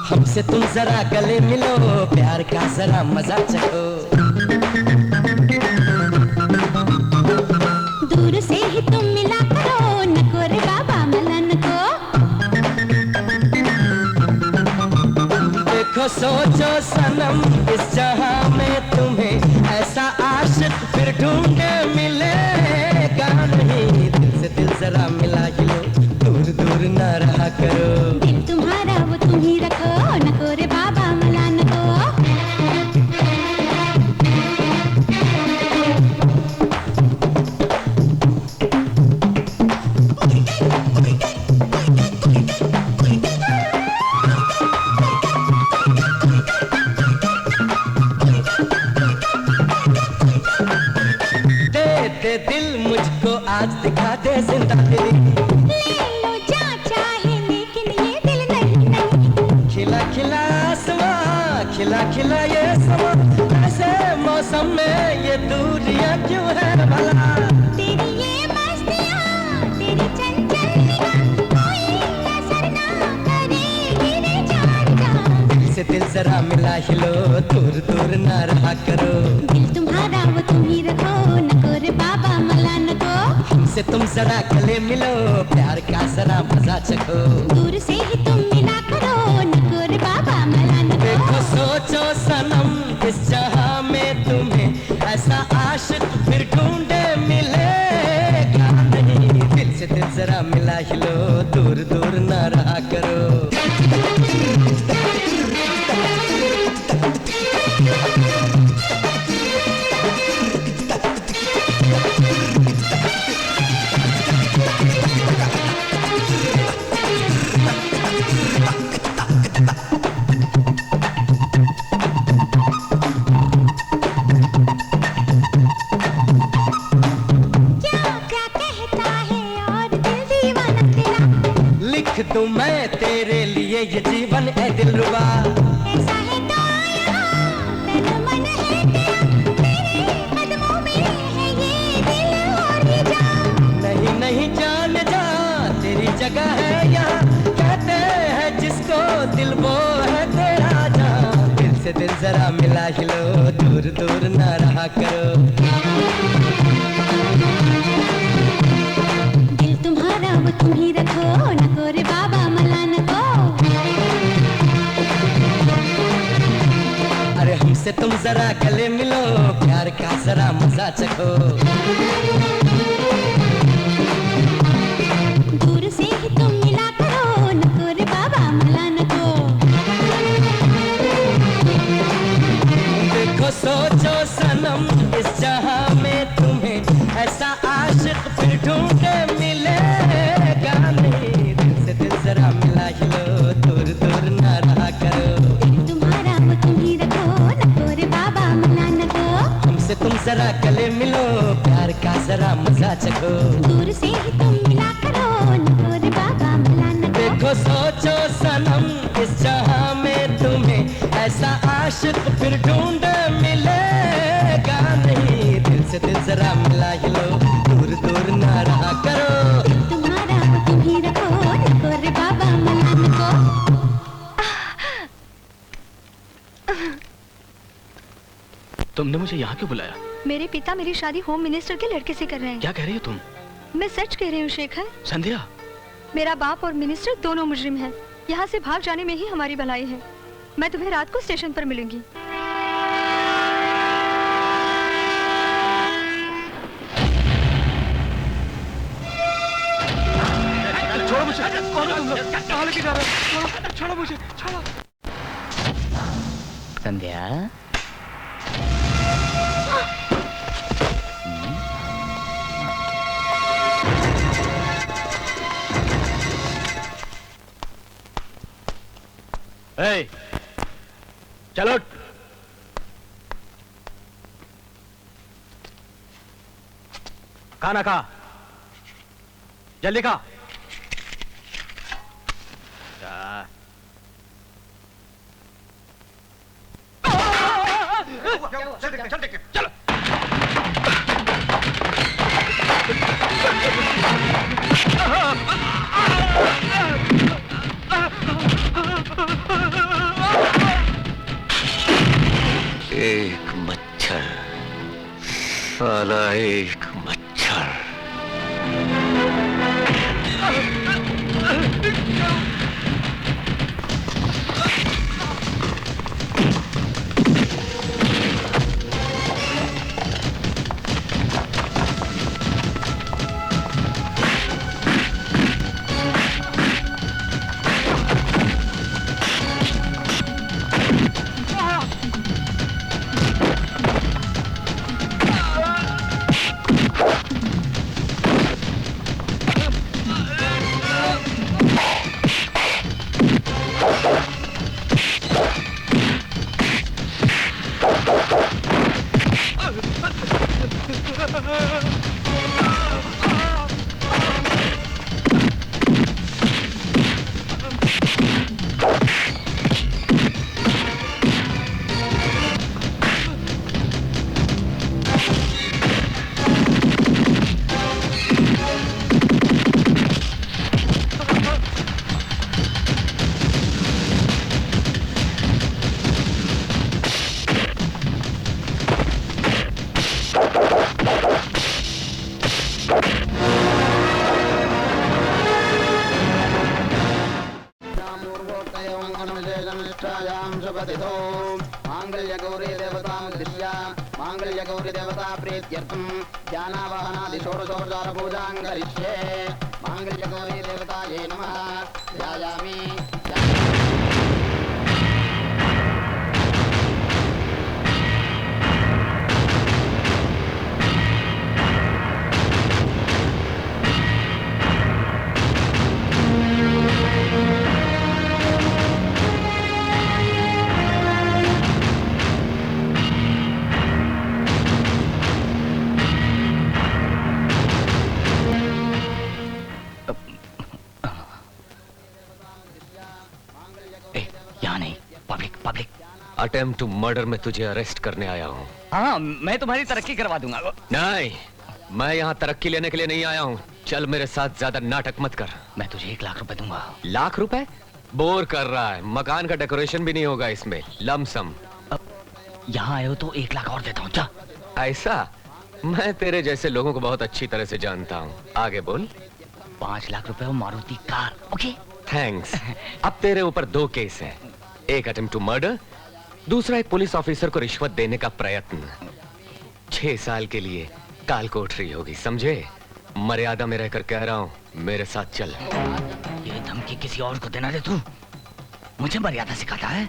S15: हमसे तुम जरा गले मिलो, प्यार का जरा मजा चखो।
S13: दूर से ही तुम मिला करो, नको रे बाबा मलान को।
S15: देखो सोचो सनम, इस जहां में तुम्हें ऐसा आशिक फिर ढूंढे मिलेगा नहीं। दिल से दिल जरा मिला लो, दूर दूर ना रहा करो।
S13: दिल तुम्हारा वो तुम ही रखो, नको रे बाबा मलान को।
S15: दे दिल मुझको आज दिखा दे जिंदा तेरी।
S13: ले लो जा चाहे, लेकिन ये दिल नहीं नहीं।
S15: खिला खिला आसमां, खिला खिला ये समा, ऐसे मौसम में ये दूरियां क्यों है भला?
S13: तेरी ये मस्तियाँ, तेरी चंचल निगाह, कोई असर ना करेगी रे जान जा।
S15: दिल से दिल जरा मिला लो, दूर दूर ना रहा करो।
S13: दिल तुम्हारा वो तुम ही रखो, नको रे बाबा मलान को।
S15: हमसे तुम जरा गले मिलो, प्यार का जरा मजा चखो।
S13: दूर से ही तुम मिला करो, नको रे बाबा मलान को।
S15: देखो सोचो सनम, इस जहां में तुम्हें ऐसा आशिक फिर ढूंढे मिलेगा नहीं। दिल से दिल जरा मिला लो, दूर दूर ना रहा करो। लिख दूं मैं तेरे लिए ये जीवन है दिलरुबा।
S13: ऐसा है तो आया, तन मन है तेरा, तेरे कदमों में है ये दिल और ये जान।
S15: नहीं नहीं जान जा, तेरी जगह है यहाँ, कहते हैं जिसको दिल वो है तेरा जान। दिल से दिल जरा मिला ही लो, दूर दूर ना रहा करो।
S13: दिल तुम्हारा वो तुम ही रखो, नको रे बाबा मला नको।
S15: अरे हमसे तुम जरा गले मिलो, प्यार का जरा मजा चखो।
S13: दूर से ही तुम मिला करो, नको रे बाबा मला नको।
S15: देखो सोचो सनम, इस जहां में तुम्हें ऐसा आशिक फिर ढूंढे मिलेगा नहीं। दिल से दिल जरा मिला ही लो, दूर दूर ना रहा करो।
S13: दिल तुम्हारा वो तुम ही रखो, नको रे बाबा मला नको।
S15: हमसे तुम जरा गले मिलो, प्यार का जरा मजा चखो।
S13: दूर से ही तुम मिला करो, नको रे बाबा मला नको।
S15: देखो सोचो सनम, इस जहां में तुम्हें ऐसा आशिक फिर ढूंढे मिलेगा नहीं। दिल से दिल जरा मिला ही लो, दूर दूर ना रहा करो।
S13: दिल तुम्हारा वो तुम ही रखो, नको रे बाबा मला नको।
S14: तुमने मुझे यहाँ क्यों बुलाया?
S9: मेरे पिता मेरी शादी होम मिनिस्टर के लड़के से कर रहे हैं।
S14: क्या कह रही हो तुम?
S9: मैं सच कह रही हूँ शेखर।
S14: संध्या,
S9: मेरा बाप और मिनिस्टर दोनों मुजरिम हैं। यहाँ से भाग जाने में ही हमारी भलाई है। मैं तुम्हें रात को स्टेशन पर मिलूंगी।
S14: छोड़ो मुझे। कौन हो तुम लोग? कहाँ लेके जा रहे हो? छोड़ो, छोड़ो मुझे, छोड़ो।
S10: संध्या,
S14: ए, चलो। खाना खा, जल्दी खा। चलो।
S5: एक मच्छर, साला एक मच्छर।
S16: मांगल्यगौरी देवता दृश्या मांगल्यगौरी देवता प्रीत्यर्थम ज्ञानावहनादि षोडशोपचार पूजां करिष्ये। मांगल्यगौरी देवतायै नमः। ध्यायामि।
S5: अटेम्प्ट टू मर्डर में तुझे अरेस्ट करने आया हूँ।
S10: हाँ, मैं तुम्हारी तरक्की करवा दूंगा।
S5: नहीं, मैं यहाँ तरक्की लेने के लिए नहीं आया हूँ। चल मेरे साथ, ज्यादा नाटक मत कर।
S10: मैं तुझे 1 लाख रुपए दूंगा।
S5: लाख रुपए? बोर कर रहा है, मकान का डेकोरेशन भी नहीं होगा इसमें, लमसम।
S10: यहाँ आए हो तो 1 लाख और देता हूँ। क्या
S5: ऐसा? मैं तेरे जैसे लोगों को बहुत अच्छी तरह से जानता हूँ। आगे बोल।
S10: 5 लाख रुपए और मारुति कार। Okay,
S5: thanks. अब तेरे ऊपर 2 केस हैं, एक अटेम्प्ट टू मर्डर, दूसरा एक पुलिस ऑफिसर को रिश्वत देने का प्रयत्न। 6 साल के लिए काल कोठरी होगी, समझे? मर्यादा में रहकर कह रहा हूँ, मेरे साथ चल।
S10: ये धमकी किसी और को देना रे तू? मुझे मर्यादा सिखाता है?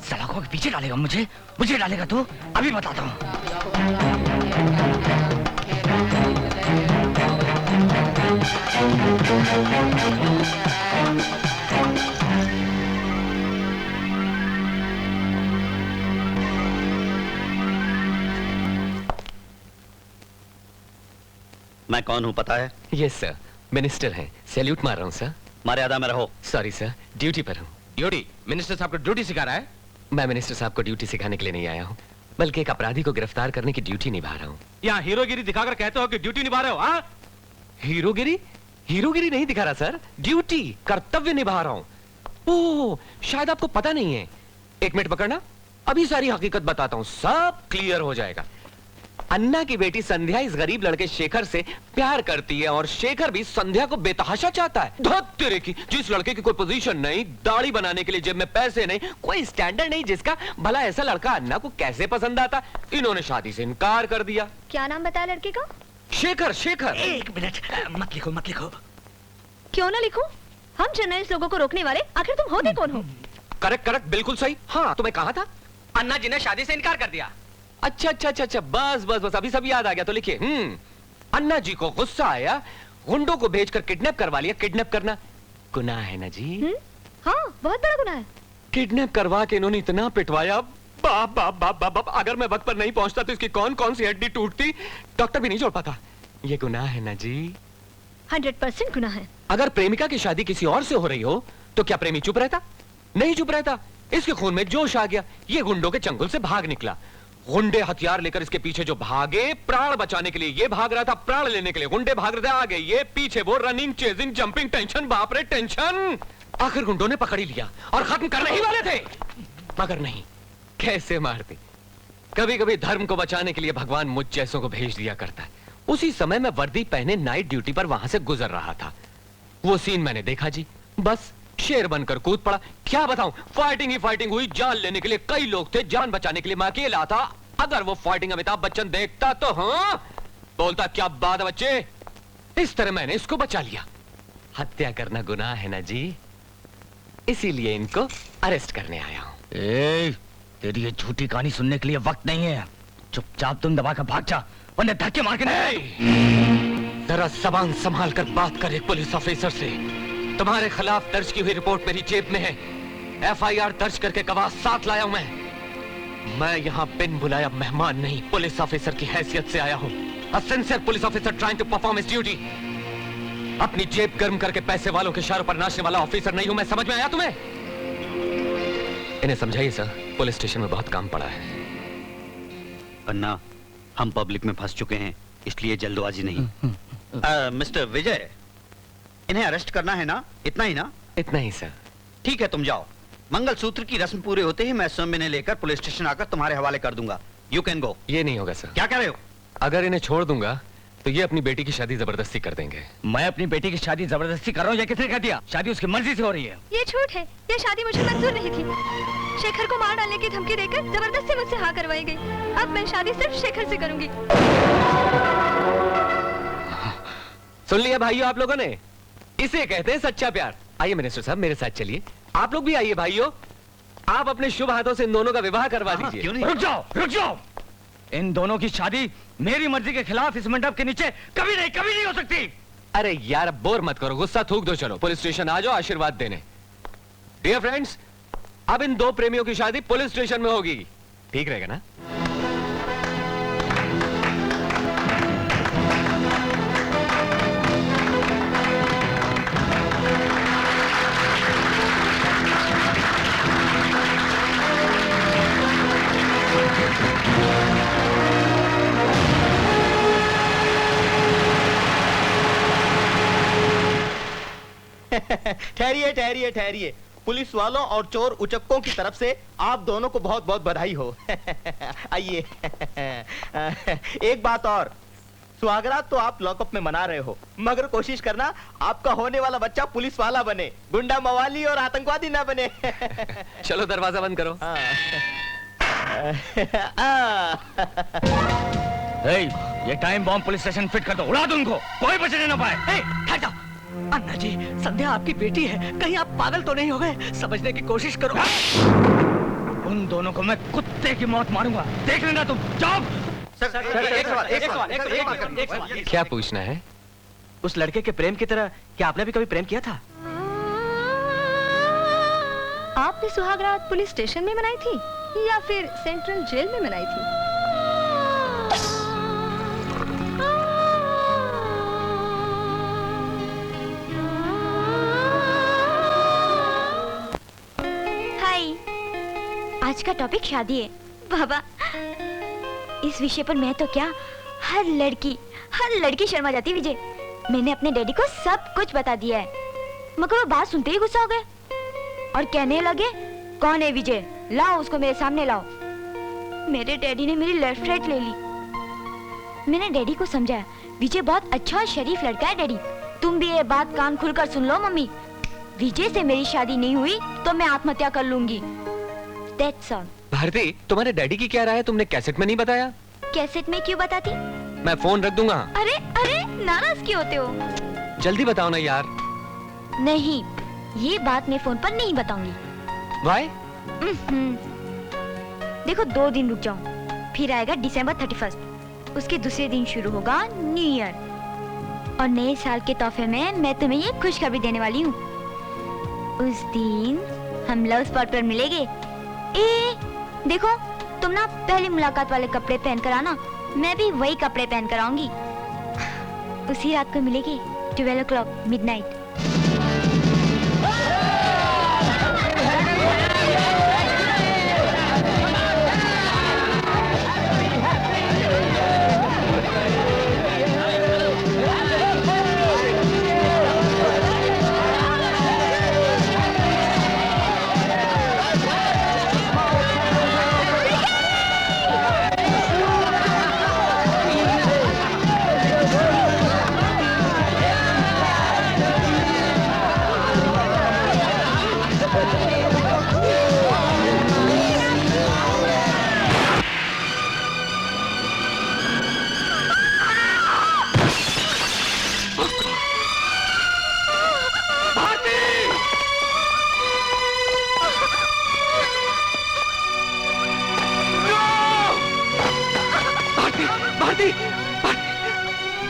S10: सलाखों के पीछे डालेगा मुझे डालेगा तू? अभी बताता हूँ।
S3: मैं कौन हूँ पता है?
S5: यस सर, मिनिस्टर हैं। सैल्यूट मार रहा हूँ सर।
S3: मर्यादा में रहो।
S5: सॉरी सर, ड्यूटी पर हूँ।
S14: ड्यूटी? मिनिस्टर साहब को ड्यूटी सिखा रहा है?
S5: मैं मिनिस्टर साहब को ड्यूटी सिखाने के लिए नहीं आया हूँ, बल्कि एक अपराधी को गिरफ्तार करने की ड्यूटी निभा रहा हूँ।
S14: यहाँ हीरोगिरी दिखाकर कहते हो कि ड्यूटी निभा रहे हो? हाँ?
S5: हीरोगिरी? हीरोगिरी नहीं दिखा रहा सर, ड्यूटी, कर्तव्य निभा रहा हूँ। ओह, शायद आपको पता नहीं है। 1 मिनट पकड़ना, अभी सारी हकीकत बताता हूँ, सब क्लियर हो जाएगा। अन्ना की बेटी संध्या इस गरीब लड़के शेखर से प्यार करती है और शेखर भी संध्या को बेतहाशा चाहता है। धत तेरे की, जिस लड़के की कोई पोजीशन नहीं, दाढ़ी बनाने के लिए जेब में पैसे नहीं, कोई स्टैंडर्ड नहीं, जिसका भला ऐसा लड़का अन्ना को कैसे पसंद आता, इन्होंने शादी से इनकार कर दिया।
S9: क्या नाम बताया लड़के का?
S5: शेखर। शेखर।
S10: 1 मिनट, मत लिखो मत लिखो।
S9: क्यों ना लिखूं? हम जर्नलिस्ट लोगों को रोकने वाले आखिर तुम होते कौन हो?
S5: करेक्ट करेक्ट, बिल्कुल सही। हाँ, तुम्हें कहा था?
S11: अन्ना जी ने शादी से इनकार कर दिया।
S5: अच्छा अच्छा अच्छा अच्छा, बस बस बस, अभी सब याद आ गया, तो लिखिए। अन्ना जी को गुस्सा आया, गुंडों को भेजकर किडनैप करवा लिया। किडनैप करना गुनाह है ना जी?
S9: हाँ, बहुत बड़ा गुनाह है।
S5: किडनैप करवा के इन्होंने इतना पिटवाया, बाप बाप बाप बाप बाप। अगर मैं वक्त पर नहीं पहुंचता तो इसकी कौन कौन सी हड्डी टूटती, डॉक्टर भी नहीं जोड़ पाता। ये गुनाह है ना जी?
S9: 100% गुनाह है।
S5: अगर प्रेमिका की शादी किसी और से हो रही हो तो क्या प्रेमी चुप रहता? नहीं चुप रहता। इसके खून में जोश आ गया, ये गुंडों के चंगुल से भाग निकला। गुंडे हथियार लेकर इसके पीछे जो भागे, प्राण बचाने के लिए ये भाग रहा था, प्राण लेने के लिए गुंडे भाग रहे थे, आगे ये पीछे वो, रनिंग चेजिंग जंपिंग, टेंशन, बाप रे टेंशन। आखिर गुंडों ने पकड़ ही लिया और खत्म करने ही वाले थे, मगर नहीं, कैसे मारते। कभी कभी धर्म को बचाने के लिए भगवान मुझ जैसों को भेज दिया करता है। उसी समय मैं वर्दी पहने नाइट ड्यूटी पर वहां से गुजर रहा था। वो सीन मैंने देखा जी, बस शेर बनकर कूद पड़ा। क्या बताऊं, फाइटिंग ही फाइटिंग हुई। जान लेने के लिए कई लोग थे, जान बचाने के लिए मैं अकेला था। अगर वो फाइटिंग अमिताभ बच्चन देखता तो हाँ बोलता, क्या बात है बच्चे। इस तरह मैंने इसको बचा लिया। हत्या करना गुनाह है ना जी, इसीलिए इनको अरेस्ट करने आया हूं।
S10: तेरी ये झूठी कहानी सुनने के लिए वक्त नहीं है। चुपचाप तुम दबा कर भाग जा, वरना धक्के मार के नहीं।
S5: जरा जबान संभाल कर बात कर एक पुलिस ऑफिसर से। तुम्हारे खिलाफ दर्ज की हुई रिपोर्ट मेरी जेब में है। FIR दर्ज करके गवाह साथ लाया हूं मैं यहाँ बिन बुलाया मेहमान नहीं, पुलिस ऑफिसर की हैसियत से आया हूँ। A sincere police officer trying to perform his duty। अपनी जेब गर्म करके पैसे वालों के इशारों पर नाचने वाला ऑफिसर नहीं हूं मैं, समझ में आया तुम्हें? इन्हें समझाइए सर, पुलिस स्टेशन में बहुत काम पड़ा है।
S3: अन्ना, हम पब्लिक में फंस चुके हैं, इसलिए जल्दबाजी नहीं। मिस्टर विजय, इन्हें अरेस्ट करना है ना? इतना ही ना?
S5: इतना ही सर।
S3: ठीक है, तुम जाओ। मंगलसूत्र की रस्म पूरे होते ही मैं स्वयं इन्हें लेकर पुलिस स्टेशन आकर तुम्हारे हवाले कर दूंगा। You can go.
S5: ये नहीं होगा सर।
S3: क्या कह रहे हो?
S5: अगर इन्हें छोड़ दूंगा तो ये अपनी बेटी की शादी जबरदस्ती कर देंगे।
S10: मैं अपनी बेटी की शादी जबरदस्ती कर रहा हूँ, या किसने कह दिया? शादी उसकी मर्जी से हो रही है।
S9: ये झूठ है, ये शादी मुझे मंजूर नहीं थी। शेखर को मार डालने की धमकी देकर जबरदस्ती मुझसे हाँ करवाई गई। अब मैं शादी सिर्फ शेखर से करूंगी।
S5: सुन लिया भाइयों आप लोगों ने, इसे कहते हैं सच्चा प्यार। आइए मिनिस्टर साहब, मेरे साथ चलिए। आप लोग भी आइए भाइयों, आप अपने शुभ हाथों से इन दोनों का विवाह करवा दीजिए।
S10: क्यों नहीं? रुक जाओ, रुक जाओ। इन दोनों की शादी मेरी मर्जी के खिलाफ इस मंडप के नीचे कभी नहीं हो सकती।
S5: अरे यार, अब बोर मत करो, गुस्सा थूक दो। चलो पुलिस स्टेशन आ जाओ आशीर्वाद देने। डियर फ्रेंड्स, अब इन 2 प्रेमियों की शादी पुलिस स्टेशन में होगी। ठीक रहेगा ना?
S11: ठहरिए ठहरिए ठहरिए। पुलिस वालों और चोर उचक्कों की तरफ से आप दोनों को बहुत बहुत बधाई हो। आइए। एक बात और, सुहागरात तो आप लॉकअप में मना रहे हो, मगर कोशिश करना आपका होने वाला बच्चा पुलिस वाला बने, गुंडा मवाली और आतंकवादी ना बने।
S5: चलो दरवाजा बंद करो।
S10: ये time bomb police station fit कर दो, उड़ा दो उनको, कोई बचने ना पाए।
S7: ठहर जाओ। अन्ना जी, संध्या आपकी बेटी है, कहीं आप पागल तो नहीं हो गए? समझने की कोशिश करो।
S10: उन दोनों को मैं कुत्ते की मौत मारूंगा, देख लेना तुम। जाओ।
S11: एक
S5: क्या पूछना है?
S11: उस लड़के के प्रेम की तरह क्या आपने भी कभी प्रेम किया था?
S9: आपने सुहागरात पुलिस स्टेशन में मनाई थी या फिर सेंट्रल जेल में मनाई थी?
S1: हाय, आज का टॉपिक शादी है। बाबा, इस विषय पर मैं तो क्या, हर लड़की शर्मा जाती है। विजय, मैंने अपने डैडी को सब कुछ बता दिया है, मगर वो बात सुनते ही गुस्सा हो गए और कहने लगे, कौन है विजय, लाओ उसको मेरे सामने लाओ। मेरे डैडी ने मेरी लेफ्ट राइट ले ली। मैंने डैडी को समझाया, विजय बहुत अच्छा और शरीफ लड़का है डैडी, तुम भी ये बात कान खुलकर सुन लो मम्मी। विजय से मेरी शादी नहीं हुई तो मैं आत्महत्या कर लूंगी। That's all।
S5: भारती, तुम्हारे डैडी की क्या राय है? तुमने कैसेट में नहीं बताया?
S1: कैसेट में क्यों बताती?
S5: मैं फोन रख दूंगा।
S1: अरे नाराज क्यों होते हो?
S5: जल्दी बताओ ना यार।
S1: नहीं, ये बात मैं फोन पर नहीं बताऊंगी।
S5: Why?
S1: देखो, 2 दिन रुक जाओ, फिर आएगा December 31, उसके दूसरे दिन शुरू होगा न्यू ईयर, और नए साल के तोहफे में मैं तुम्हें ये खुशखबरी देने वाली हूँ। उस दिन हम लव स्पॉट पर मिलेंगे। देखो, तुम ना पहली मुलाकात वाले कपड़े पहन कर आना, मैं भी वही कपड़े पहन कर आऊंगी। उसी रात को मिलेंगे 12 o'clock midnight।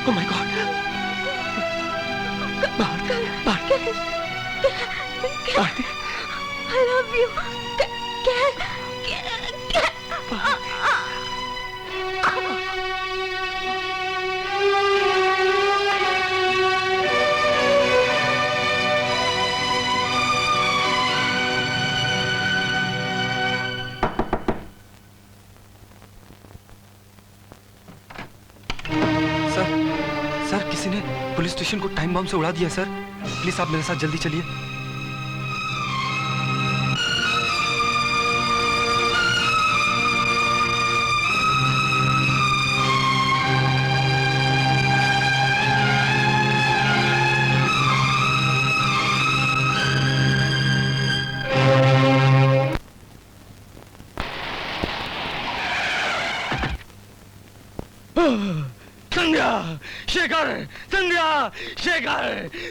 S5: Oh my God! Bharti,
S1: I love you.
S8: Sir, किसी ने पुलिस स्टेशन को टाइम बम से उड़ा दिया सर। प्लीज आप मेरे साथ जल्दी चलिए।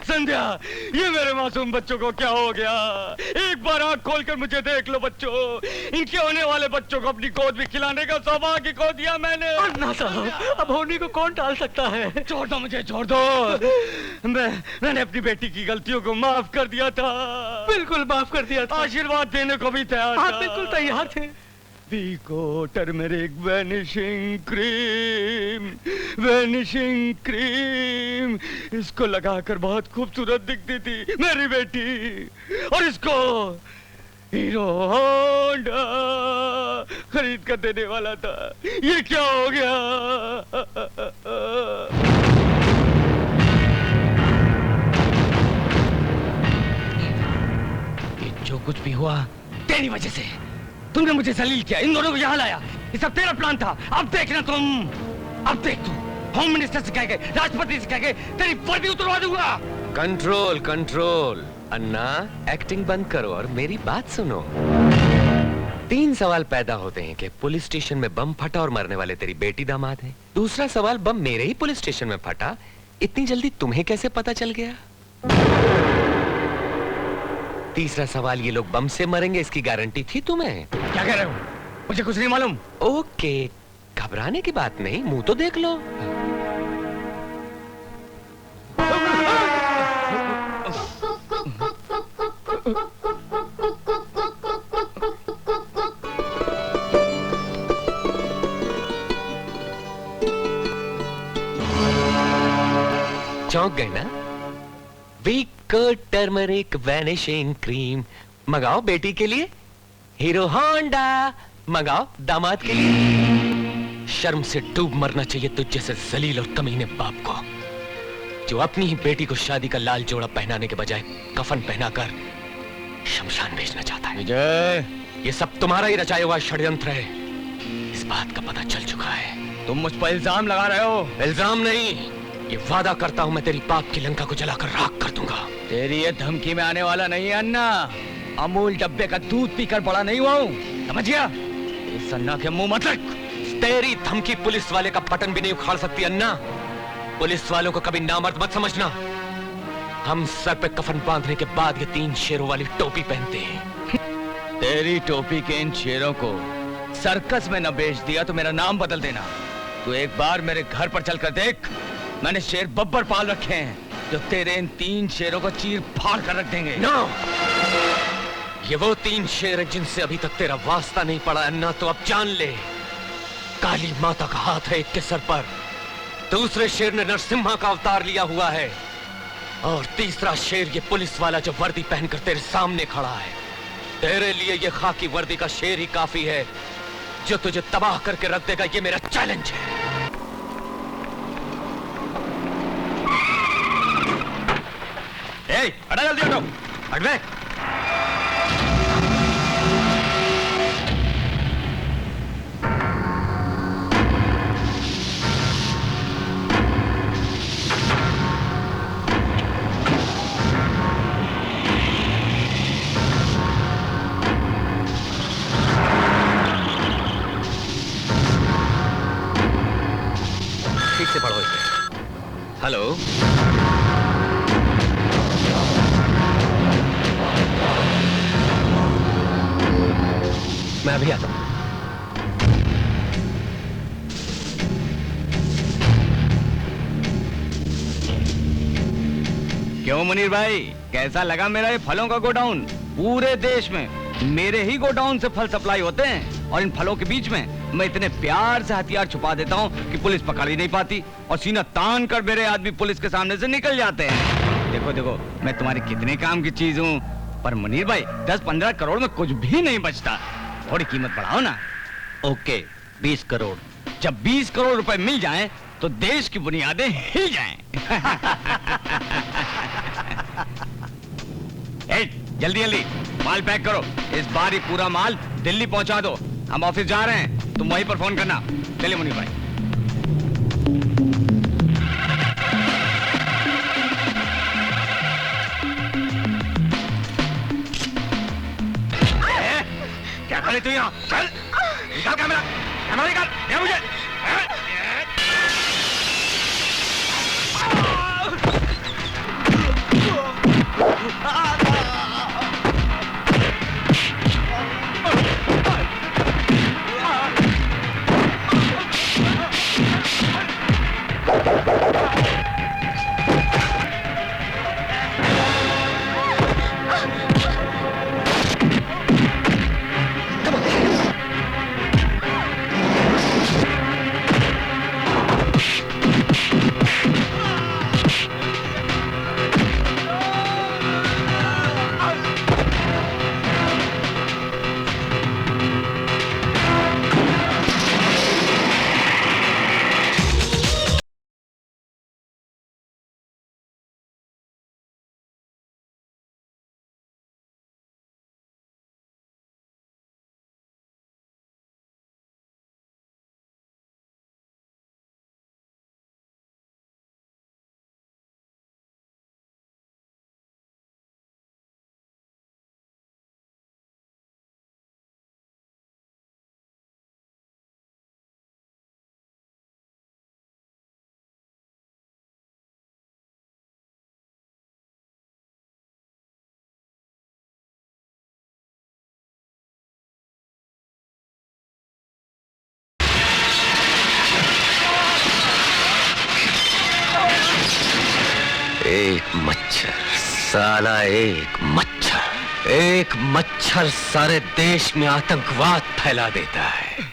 S2: संध्या, ये मेरे मासूम बच्चों को क्या हो गया? एक बार आंख खोलकर मुझे देख लो बच्चों, इनके होने वाले बच्चों को अपनी गोद में खिलाने का सौभाग्य खो दिया मैंने।
S7: अन्ना साहब, अब होने को कौन टाल सकता है?
S2: छोड़ दो मुझे, छोड़ दो। मैंने अपनी बेटी की गलतियों को माफ कर दिया था।
S7: बिल्कुल माफ कर दिया था।
S2: आशीर्वाद देने को भी तैयार था।
S7: आप बिल्कुल तैयार थे।
S2: Vico turmeric vanishing cream, इसको लगाकर बहुत खूबसूरत दिखती थी मेरी बेटी, और इसको हीरो होंडा खरीद कर देने वाला था। ये क्या हो गया? हुआ तेरी वजह से। तुमने मुझे जलील किया, इन दोनों को यहाँ लाया, ये सब तेरा प्लान था। अब देखना तुम, अब देख तू, होम मिनिस्टर से कह के, राष्ट्रपति से कह के तेरी वर्दी उतरवा दूंगा।
S5: Control control. अन्ना, एक्टिंग बंद करो और मेरी बात सुनो। 3 सवाल पैदा होते हैं कि पुलिस स्टेशन में बम फटा और मरने वाले तेरी बेटी दामाद है। दूसरा सवाल, बम मेरे ही पुलिस स्टेशन में फटा, इतनी जल्दी तुम्हें कैसे पता चल गया? तीसरा सवाल, ये लोग बम से मरेंगे इसकी गारंटी थी तुम्हें?
S2: क्या कह रहे हो? मुझे कुछ नहीं मालूम।
S5: ओके, घबराने की बात नहीं, मुंह तो देख लो। चौंक गए ना? वीक टर्मरिक वैनिशिंग क्रीम मंगाओ बेटी के लिए, हीरो होंडा मंगाओ दामाद के लिए। शर्म से डूब मरना चाहिए तुझ जैसे जलील और कमीने बाप को, जो अपनी ही बेटी को शादी का लाल जोड़ा पहनाने के बजाय कफन पहनाकर शमशान भेजना चाहता है।
S2: विजय,
S5: ये सब तुम्हारा ही रचाया हुआ षड्यंत्र है, इस बात का पता चल चुका है।
S2: तुम मुझ पर इल्जाम लगा रहे हो।
S5: इल्जाम नहीं, ये वादा करता हूं मैं तेरी पाप की लंका को जलाकर राख कर दूंगा।
S2: तेरी ये धमकी में आने वाला नहीं है अन्ना। अमूल डब्बे का दूध पीकर बड़ा नहीं हुआ हूं, समझ गया? इस अन्ना के मुंह मत रख।
S5: तेरी धमकी पुलिस वाले का बटन भी नहीं उखाड़ सकती अन्ना। पुलिस वालों को कभी नामर्द मत समझना। हम सर पे कफन बांधने के बाद ये 3 शेरों वाली टोपी पहनते हैं।
S2: तेरी टोपी के इन शेरों को सर्कस में न बेच दिया तो मेरा नाम बदल देना। तू एक बार मेरे घर पर चलकर देख, मैंने शेर बब्बर पाल रखे हैं जो तेरे इन 3 शेरों को चीर फाड़ कर रख देंगे।
S5: नो! ये वो 3 शेर हैं जिनसे अभी तक तेरा वास्ता नहीं पड़ा अन्ना, तो अब जान ले, काली माता का हाथ है एक के सर पर, दूसरे शेर ने नरसिम्हा का अवतार लिया हुआ है, और तीसरा शेर ये पुलिस वाला जो वर्दी पहनकर तेरे सामने खड़ा है। तेरे लिए ये खाकी वर्दी का शेर ही काफी है जो तुझे तबाह करके रख देगा। ये मेरा चैलेंज है।
S2: हटा, जल्दी हटो।
S5: हट बे। ठीक से पढ़ो इसे। हेलो, मैं अभी आता हूं।
S2: क्यों मुनीर भाई, कैसा लगा मेरा ये फलों का गोडाउन? पूरे देश में मेरे ही गोडाउन से फल सप्लाई होते हैं, और इन फलों के बीच में मैं इतने प्यार से हथियार छुपा देता हूँ कि पुलिस पकड़ ही नहीं पाती, और सीना तान कर मेरे आदमी पुलिस के सामने से निकल जाते हैं। देखो देखो, मैं तुम्हारी कितने काम की चीज हूँ। पर मुनीर भाई, 10-15 करोड़ में कुछ भी नहीं बचता, थोड़ी कीमत बढ़ाओ ना।
S3: ओके, 20 करोड़।
S2: जब 20 करोड़ रुपए मिल जाएं, तो देश की बुनियादें हिल जाएं। जल्दी जल्दी माल पैक करो, इस बार ही पूरा माल दिल्ली पहुंचा दो। हम ऑफिस जा रहे हैं, तुम वहीं पर फोन करना। चलिए मुनीर भाई। क्या करे तू यहाँ? चल, निकाल कैमरा, कैमरा निकाल, दे मुझे।
S5: एक मच्छर, साला एक मच्छर सारे देश में आतंकवाद फैला देता है।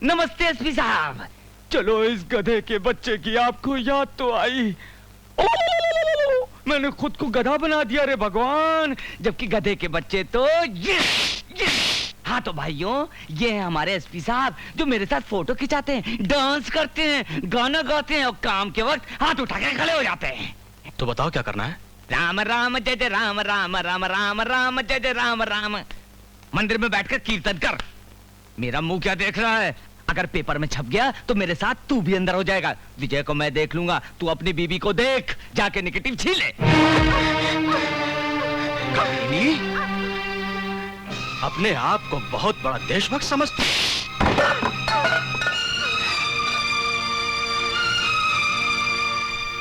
S2: नमस्ते एसपी साहब। चलो इस गधे के बच्चे की आपको याद तो आई। मैंने खुद को गधा बना दिया रे भगवान, जबकि गधे के बच्चे तो हाँ तो भाइयों, ये है हमारे एसपी साहब जो मेरे साथ फोटो खिंचाते हैं, डांस करते हैं, गाना गाते हैं और काम के वक्त हाथ उठा के खड़े हो जाते हैं।
S14: तो बताओ क्या करना है?
S2: राम राम जय जय राम राम राम राम राम जय जय राम राम। मंदिर में बैठकर कीर्तन कर। मेरा मुंह क्या देख रहा है? अगर पेपर में छप गया तो मेरे साथ तू भी अंदर हो जाएगा। विजय को मैं देख लूंगा, तू अपनी बीबी को देख, जाके नेगेटिव छीले।
S14: कमीनी, अपने आप को बहुत बड़ा देशभक्त समझती है।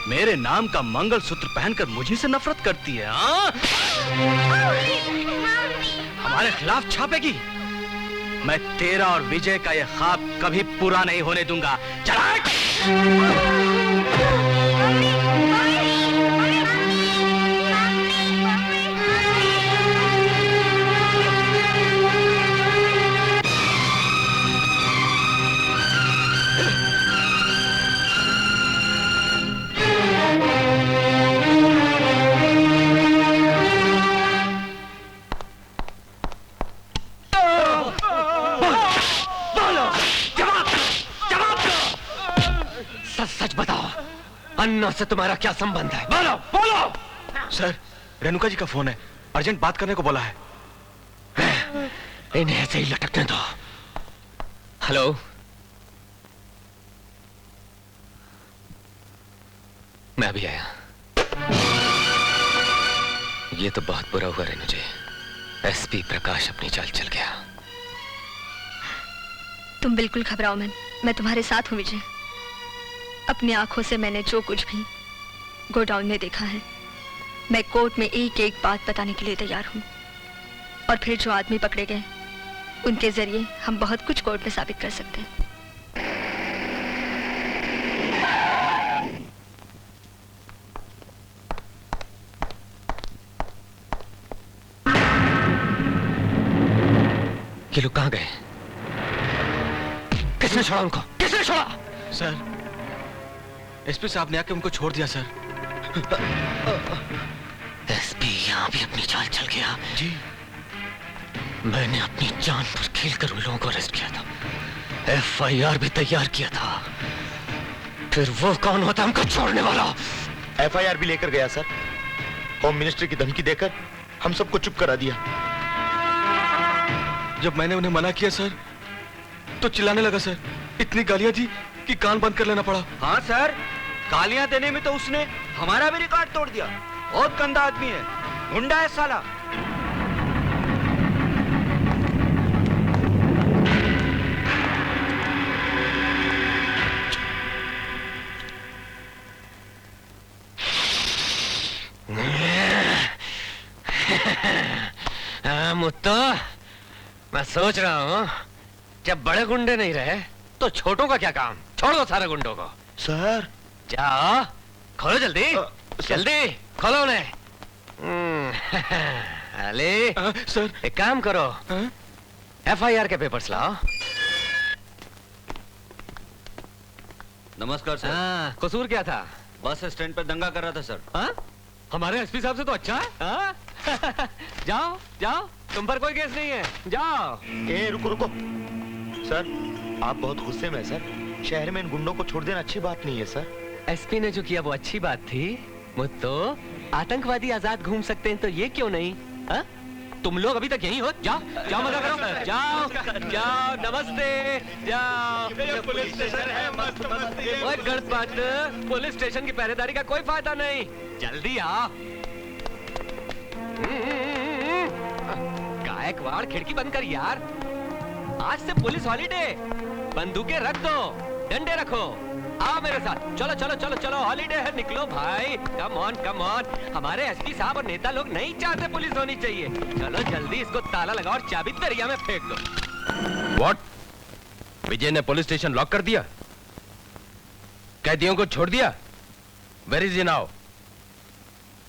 S14: मेरे नाम का मंगलसूत्र पहनकर मुझे से नफरत करती है। हाँ? हमारे खिलाफ छापेगी। मैं तेरा और विजय का यह ख्वाब कभी पूरा नहीं होने दूंगा। चला!
S5: सच बताओ, अन्ना से तुम्हारा क्या संबंध है? बोलो बोलो।
S14: सर, रेणुका जी का फोन है, अर्जेंट बात करने को बोला है।
S5: इन्हें ऐसे ही लटकने दो। हेलो, मैं अभी आया। ये तो बहुत बुरा हुआ रेणु जी, एसपी प्रकाश अपनी चाल चल गया।
S9: तुम बिल्कुल घबराओ मत, मैं तुम्हारे साथ हूँ विजय। अपनी आंखों से मैंने जो कुछ भी गोडाउन में देखा है, मैं कोर्ट में एक एक बात बताने के लिए तैयार हूँ। और फिर जो आदमी पकड़े गए, उनके जरिए हम बहुत कुछ कोर्ट में साबित कर सकते हैं।
S5: ये लोग कहाँ गए? किसने छोड़ा उनको? किसने छोड़ा?
S14: सर, एसपी साहब ने आके उनको छोड़ दिया सर।
S5: एसपी यहाँ भी अपनी चाल चल गया।
S14: जी,
S5: मैंने अपनी जान पर खेलकर उन लोगों को अरेस्ट किया था, एफआईआर भी तैयार किया था। फिर वो कौन होता हमको छोड़ने वाला?
S6: एफआईआर भी लेकर गया सर। होम मिनिस्टर की धमकी देकर हम सबको चुप करा दिया।
S14: जब मैंने उन्हें मना किया सर, तो चिल्लाने लगा सर। इतनी गालियां दी कि कान बंद कर लेना पड़ा।
S11: हाँ सर, गालियां देने में तो उसने हमारा भी रिकॉर्ड तोड़ दिया। बहुत गंदा आदमी है, गुंडा है साला।
S5: मुत्तो, मैं सोच रहा हूँ जब बड़े गुंडे नहीं रहे तो छोटों का क्या काम? छोड़ दो सारे गुंडों को।
S6: सर,
S5: जाओ, खोलो जल्दी, जल्दी खोलो उन्हें। अली,
S14: सर,
S5: एक काम करो, एफआईआर के पेपर्स लाओ।
S11: नमस्कार सर।
S5: हाँ, कसूर क्या था?
S11: बस स्टैंड पर दंगा कर रहा था सर।
S5: हाँ? हमारे एसपी साहब से तो अच्छा है। हाँ? जाओ जाओ, तुम पर कोई केस नहीं है, जाओ।
S6: ए रुको रुको सर, आप बहुत गुस्से में हैं सर। शहर में इन गुंडों को छोड़ देना अच्छी बात नहीं है सर।
S5: एसपी ने जो किया वो अच्छी बात थी। मुत्तो, आतंकवादी आजाद घूम सकते हैं तो ये क्यों नहीं? हा? तुम लोग अभी तक यहीं हो? जाओ जाओ, मजा करो। जाओ जाओ, नमस्ते, जाओ। पुलिस स्टेशन है, मस्त मस्त। ओए गणपत, पुलिस स्टेशन की पहरेदारी का कोई फायदा नहीं, जल्दी आओ। गायकवाड़, खिड़की बंद कर यार। आज से पुलिस हॉलीडे। बंदूकें रख दो, डंडे रखो। आओ मेरे साथ, चलो चलो चलो चलो, हॉलीडे है, निकलो भाई। Come on come on. हमारे एसपी साहब और नेता लोग नहीं चाहते पुलिस होनी चाहिए। चलो जल्दी इसको ताला लगाओ और चाबी दरिया में फेंक दो।
S14: व्हाट? विजय ने पुलिस स्टेशन लॉक कर दिया, कैदियों को छोड़ दिया? Where is he now?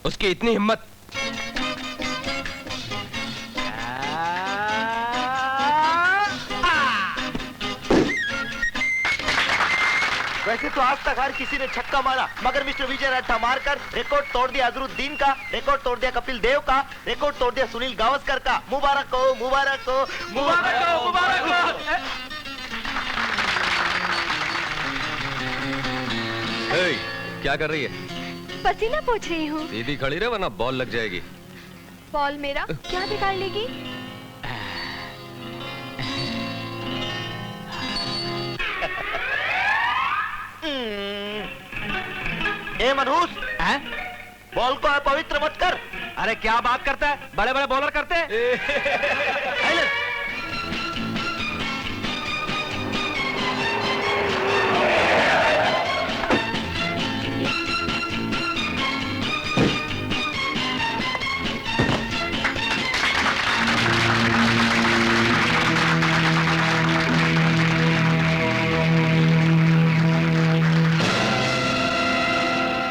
S5: उसकी इतनी हिम्मत।
S3: वैसे तो आज तक हर किसी ने छक्का मारा, मगर मिस्टर विजय रट्टा मारकर रिकॉर्ड तोड़ दिया अजरुद्दीन का, रिकॉर्ड तोड़ दिया कपिल देव का, रिकॉर्ड तोड़ दिया सुनील गावस्कर का। मुबारक हो, मुबारक हो, मुबारक हो, मुबारक हो।
S5: ए, क्या कर रही है?
S4: पसीना पोंछ रही हूँ।
S5: सीधी खड़ी रहे वरना बॉल लग जाएगी।
S4: बॉल मेरा क्या बिगाड़ लेगी?
S3: ए मनहूस, बॉल को अपवित्र मत कर।
S11: अरे क्या बात करता है, बड़े बड़े बॉलर करते हैं।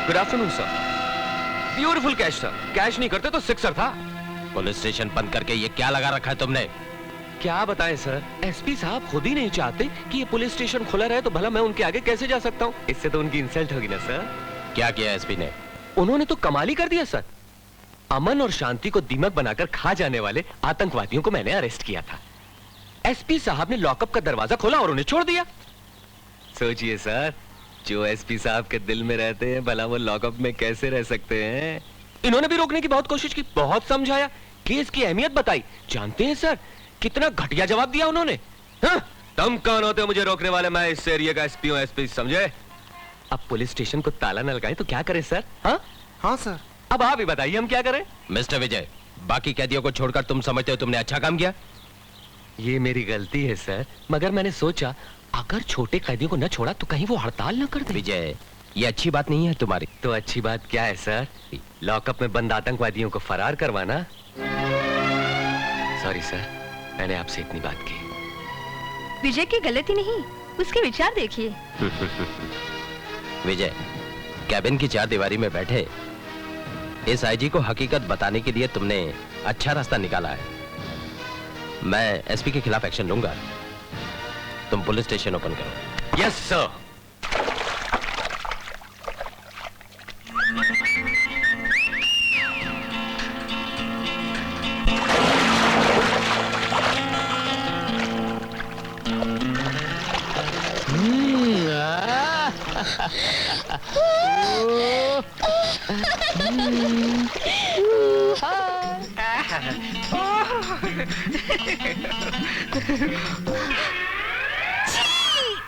S5: Good afternoon sir. Beautiful catch sir. Catch नहीं करते तो सिक्सर था।
S10: पुलिस स्टेशन बंद करके ये क्या लगा रखा है तुमने?
S5: क्या बताएं सर, एसपी साहब खुद ही नहीं चाहते कि ये पुलिस स्टेशन खुला रहे, तो भला मैं उनके आगे कैसे जा सकता हूँ? इससे तो उनकी इंसल्ट होगी ना सर।
S10: क्या किया एसपी ने?
S5: उन्होंने तो कमाल ही कर दिया सर। अमन और शांति को दीमक बनाकर खा जाने वाले आतंकवादियों को मैंने अरेस्ट किया था। एसपी साहब ने लॉकअप का दरवाजा खोला और उन्हें छोड़ दिया। सोचिए सर, जो एसपी साहब के दिल में रहते हैं भला वो लॉकअप में कैसे रह सकते हैं? इन्होंने भी रोकने की बहुत कोशिश की, बहुत समझाया, केस की अहमियत बताई। जानते हैं सर कितना घटिया जवाब दिया उन्होंने। हाँ? तुम कौन होते हो मुझे रोकने वाले? मैं इस एरिया का एसपी हूं, एसपी समझे? अब पुलिस स्टेशन को ताला न लगाएं तो क्या करें सर? हाँ
S8: हाँ सर।
S5: अब आप ही बताइए हम क्या करें?
S10: मिस्टर विजय, बाकी कैदियों को छोड़कर तुम समझते हो तुमने अच्छा काम किया?
S5: ये मेरी गलती है सर, मगर मैंने सोचा अगर छोटे कैदियों को न छोड़ा तो कहीं वो हड़ताल न कर दे।
S10: विजय, ये अच्छी बात नहीं है तुम्हारी।
S5: तो अच्छी बात क्या है सर? लॉकअप में बंद आतंकवादियों को फरार करवाना। सॉरी सर, मैंने आपसे इतनी बात की।
S9: विजय की गलती नहीं, उसके विचार देखिए।
S10: विजय, कैबिन की चार दीवारी में बैठे इस आईजी को हकीकत बताने के लिए तुमने अच्छा रास्ता निकाला है। मैं एसपी के खिलाफ एक्शन लूंगा। तुम पुलिस स्टेशन ओपन करो।
S5: Yes sir.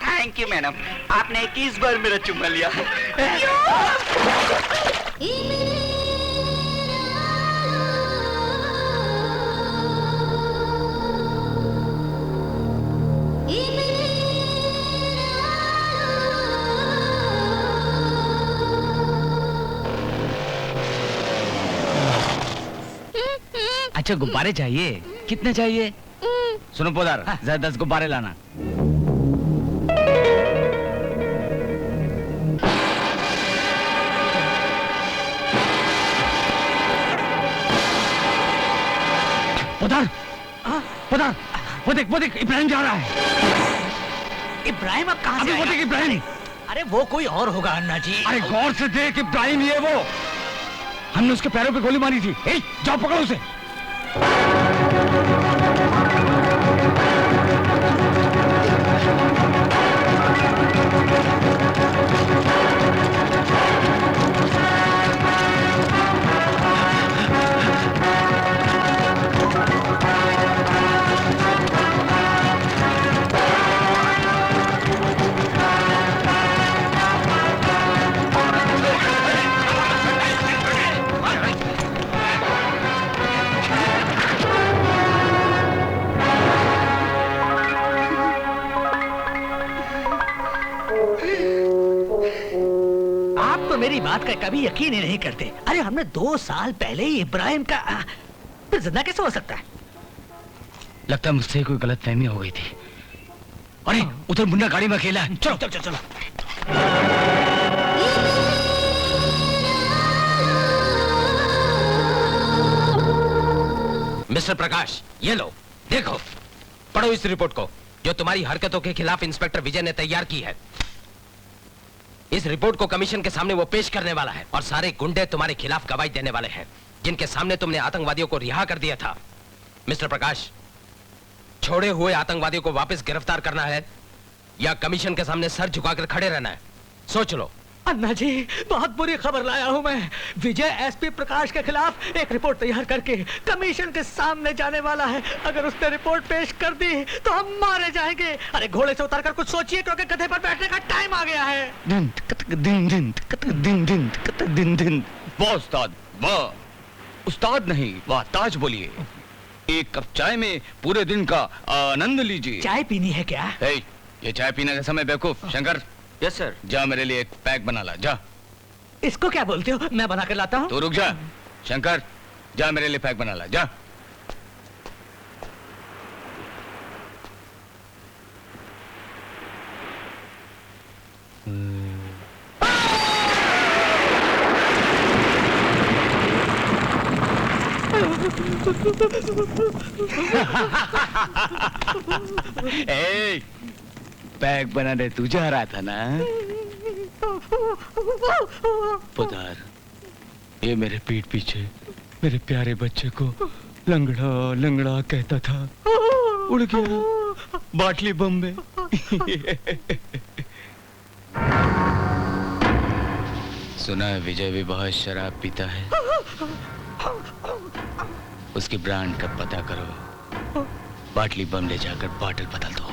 S11: Thank you madam, आपने 21 बार मेरा चुम्मा लिया।
S10: अच्छा गुब्बारे चाहिए? कितने चाहिए? सुनो पोदार, जरा 10 गुब्बारे लाना।
S2: पोदार, पोदार, वो देख इब्राहिम जा रहा है।
S10: इब्राहिम अब कहाँ से
S2: वो देख इब्राहिम।
S10: अरे वो कोई और होगा अन्ना जी।
S2: अरे गौर से देख, इब्राहिम ये वो। हमने उसके पैरों पे गोली मारी थी। जाओ पकड़ो उसे।
S10: मेरी बात का कभी यकीन ही नहीं करते। अरे हमने 2 साल पहले ही इब्राहिम का फिर जिंदा कैसे हो सकता है?
S2: लगता है मुझसे कोई गलतफहमी हो गई थी। अरे उधर मुन्ना गाड़ी में अकेला है। चलो चलो चलो।
S10: मिस्टर प्रकाश, ये लो, देखो, पढ़ो इस रिपोर्ट को जो तुम्हारी हरकतों के खिलाफ इंस्पेक्टर विजय ने तैयार की है। इस रिपोर्ट को कमीशन के सामने वो पेश करने वाला है और सारे गुंडे तुम्हारे खिलाफ गवाही देने वाले हैं, जिनके सामने तुमने आतंकवादियों को रिहा कर दिया था। मिस्टर प्रकाश, छोड़े हुए आतंकवादियों को वापस गिरफ्तार करना है या कमीशन के सामने सर झुकाकर खड़े रहना है, सोच लो।
S7: अन्ना जी, बहुत बुरी खबर लाया हूँ मैं। विजय एसपी प्रकाश के खिलाफ एक रिपोर्ट तैयार करके कमीशन के सामने जाने वाला है। अगर उसने रिपोर्ट पेश कर दी तो हम मारे जाएंगे। अरे घोड़े से उतरकर कुछ सोचिए, क्योंकि गधे पर बैठने का टाइम आ गया है।
S2: दिन वाह उस्ताद, वाह। उस्ताद नहीं, वाह ताज बोलिए। एक कप चाय में पूरे दिन का आनंद लीजिए।
S7: चाय पीनी है क्या?
S2: ये चाय पीने का समय बेवकूफ। Shankar,
S11: yes sir.
S2: जा मेरे लिए एक पैक बना ला, जा।
S7: इसको क्या बोलते हो? मैं बना कर लाता हूँ।
S2: तू रुक जा। शंकर, जा मेरे लिए पैक बना ला, जा। ए, पैक बनाने तू जा रहा था ना? पुदार, ये मेरे पीठ पीछे मेरे प्यारे बच्चे को लंगड़ा लंगड़ा कहता था, उड़ गया बाटली बम में। सुना है विजय भी बहुत शराब पीता है। उसकी ब्रांड का पता करो, बाटली बम ले जाकर बॉटल बदल दो।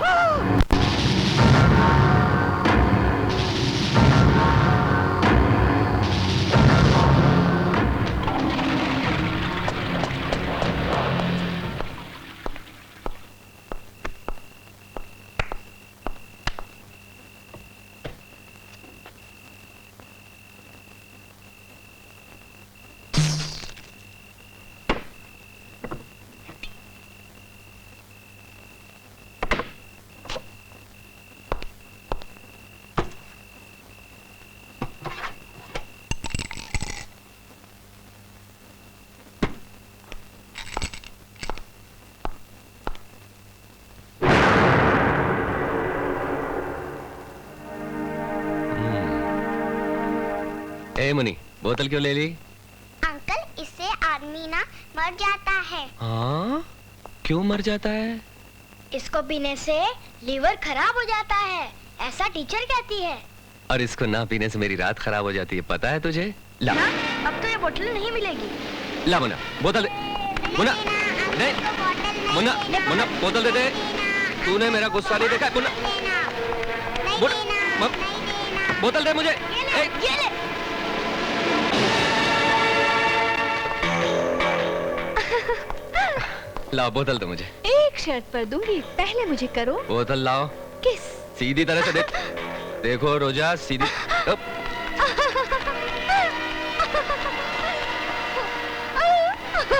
S5: ए मुनी, बोतल क्यों ले ली?
S13: अंकल, इससे आदमी ना मर जाता है।
S5: हाँ? क्यों मर जाता है?
S13: इसको पीने से लीवर खराब हो जाता है, ऐसा टीचर कहती है।
S5: और इसको ना पीने से मेरी रात खराब हो जाती है, पता है तुझे? ला।
S13: ना, अब तो ये बोतल नहीं मिलेगी।
S5: ला मुन्ना, बोतल दे। मुन्ना, दे। मुन्ना, मुन्ना, बोतल दे दे। तूने मेरा गुस्सा नहीं देखा, मुन्ना। बोतल दे मुझे।
S13: ये ले।
S5: लाओ बोतल दो मुझे।
S9: एक शर्त पर दूंगी, पहले मुझे करो।
S5: बोतल लाओ।
S9: किस?
S5: सीधी तरह से देखो रोजा, सीधी।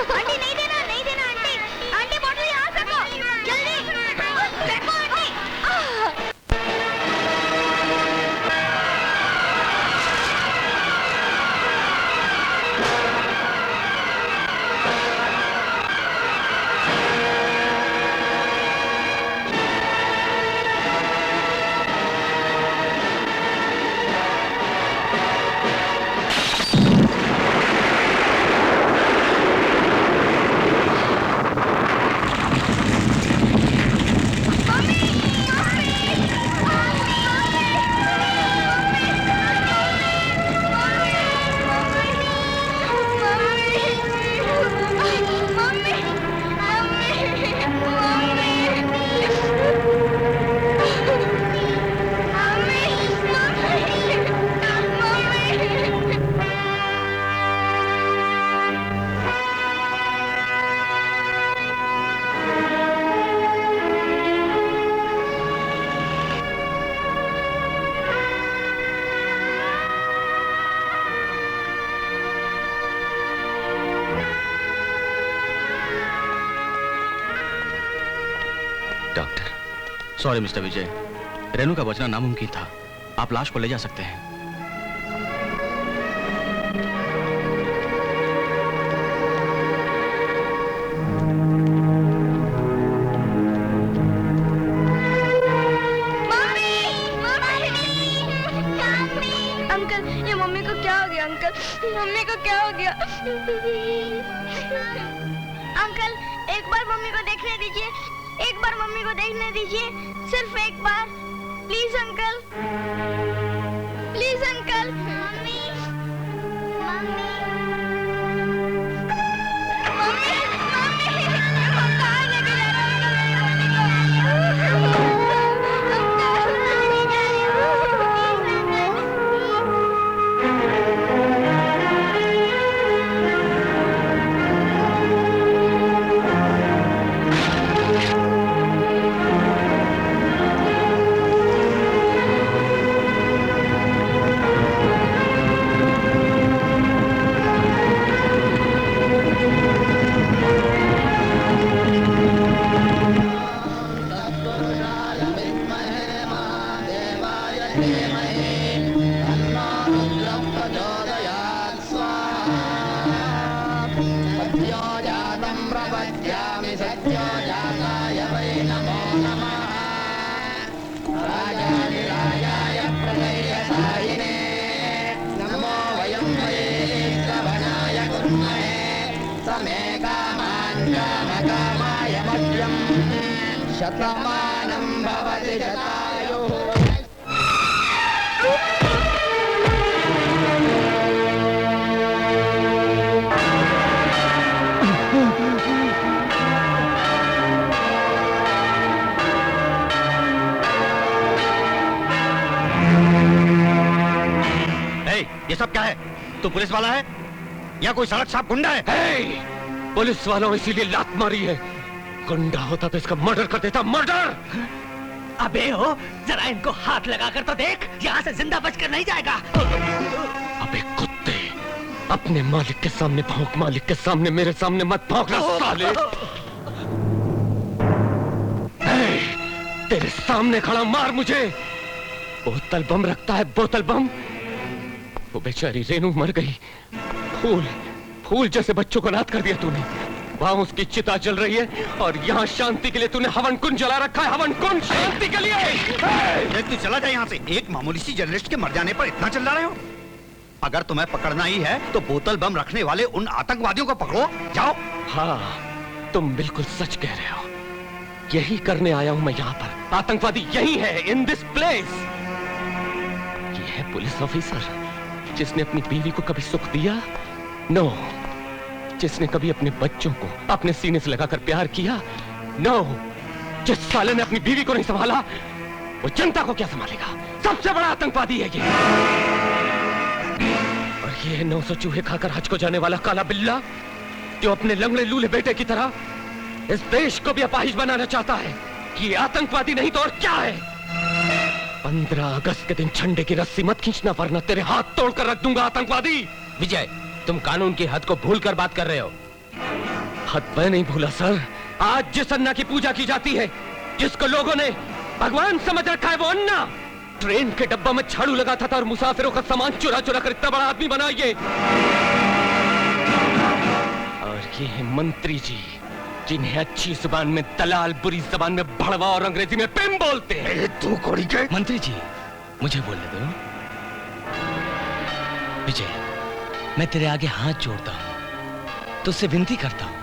S13: आंटी नहीं देना, नहीं देना आंटी। आंटी बोतल यहाँ फेंको, जल्दी फेंको आंटी।
S14: सॉरी मिस्टर विजय, रेनू का बचना नामुमकिन था। आप लाश को ले जा सकते हैं।
S1: मम्मी को क्या हो गया? अंकल, एक बार मम्मी को देखने दीजिए, एक बार मम्मी को देखने दीजिए, सिर्फ एक बार, please uncle, please uncle. Mummy, mummy, mummy, mummy, कहाँ लेके जा रहे हो?
S16: शतमानं भवति शतायुः।
S3: ये सब क्या है? तू पुलिस वाला है या कोई सड़क साफ गुंडा है?
S5: पुलिस वालों इसीलिए लात मारी है। गुंडा होता तो इसका मर्डर कर देता, मर्डर।
S7: अबे हो, जरा इनको हाथ लगाकर तो देख, यहाँ से जिंदा बचकर नहीं जाएगा।
S5: अबे कुत्ते, अपने मालिक के सामने भौंक, मालिक के सामने मेरे सामने मत भौंकना साले। तेरे सामने खड़ा मार मुझे। बोतल बम रखता है, बोतल बम। वो बेचारी रेनू मर गई, फूल फूल जैसे बच्चों को अनाथ कर दिया तूने। वहां उसकी चिता जल रही है और यहाँ शांति के लिए तूने हवन कुंड जला रखा है। हवन कुंड शांति के लिए।
S3: तू चला जाए यहाँ से। एक मामूली सी जर्नलिस्ट के मर जाने पर इतना चिल्ला रहे हो? अगर तुम्हें पकड़ना ही है तो बोतल बम रखने वाले उन आतंकवादियों को पकड़ो, जाओ।
S5: हाँ, तुम बिल्कुल सच कह रहे हो। यही करने आया हूं मैं यहाँ पर। आतंकवादी यही है, इन दिस प्लेस। ये है पुलिस ऑफिसर जिसने अपनी बीवी को कभी सुख दिया? नो। जिसने कभी अपने बच्चों को अपने सीने से लगाकर प्यार किया? नो। जिस साले ने अपनी बीवी को नहीं संभाला, वो जनता को क्या संभालेगा? सबसे बड़ा आतंकवादी है ये। और ये है 900 चूहे खाकर हज को जाने वाला काला बिल्ला, जो अपने लंगड़े लूले बेटे की तरह इस देश को भी अपाहिज बनाना चाहता है। ये आतंकवादी नहीं तो और क्या है? 15 अगस्त के दिन झंडे की रस्सी मत खींचना, वरना तेरे हाथ तोड़कर रख दूंगा आतंकवादी।
S10: विजय, तुम कानून की हद को भूलकर बात कर रहे हो।
S5: हद मैं नहीं भूला सर। आज जिस अन्ना की पूजा की जाती है, जिसको लोगों ने भगवान समझ रखा है, वो अन्ना ट्रेन के डब्बा में झाड़ू लगाता था और मुसाफिरों का सामान चुरा चुरा कर इतना बड़ा आदमी बना ये। और ये है मंत्री जी, जिन्हें अच्छी जुबान में दलाल, बुरी जुबान में भड़वा और अंग्रेजी में पिम बोलते हैं।
S2: तू कोड़ी के? मंत्री जी, मुझे बोलने दो। विजय, मैं तेरे आगे हाथ जोड़ता हूं, तुझसे विनती करता हूं,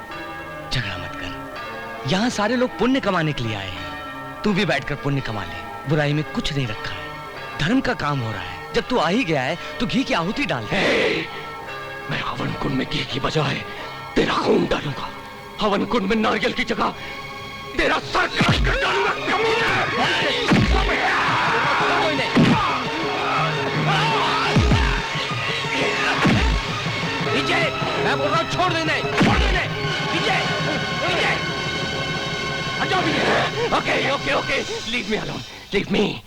S2: झगड़ा मत कर। यहां सारे लोग पुण्य कमाने के लिए आए हैं। तू भी बैठकर पुण्य कमा ले। बुराई में कुछ नहीं रखा है, धर्म का काम हो रहा है। जब तू आ ही गया है तो घी की आहुति डाल दे।
S5: मैं हवन कुंड में घी की बजाय तेरा खून डालूंगा। हवन कुंड में नारियल की जगह तेरा सर काट कर डालूंगा।
S10: विजय, मैं बोल रहा हूँ छोड़ देने, छोड़ देने। विजय, विजय,
S5: हटाओ Vijay. Okay okay okay, leave me alone, leave me.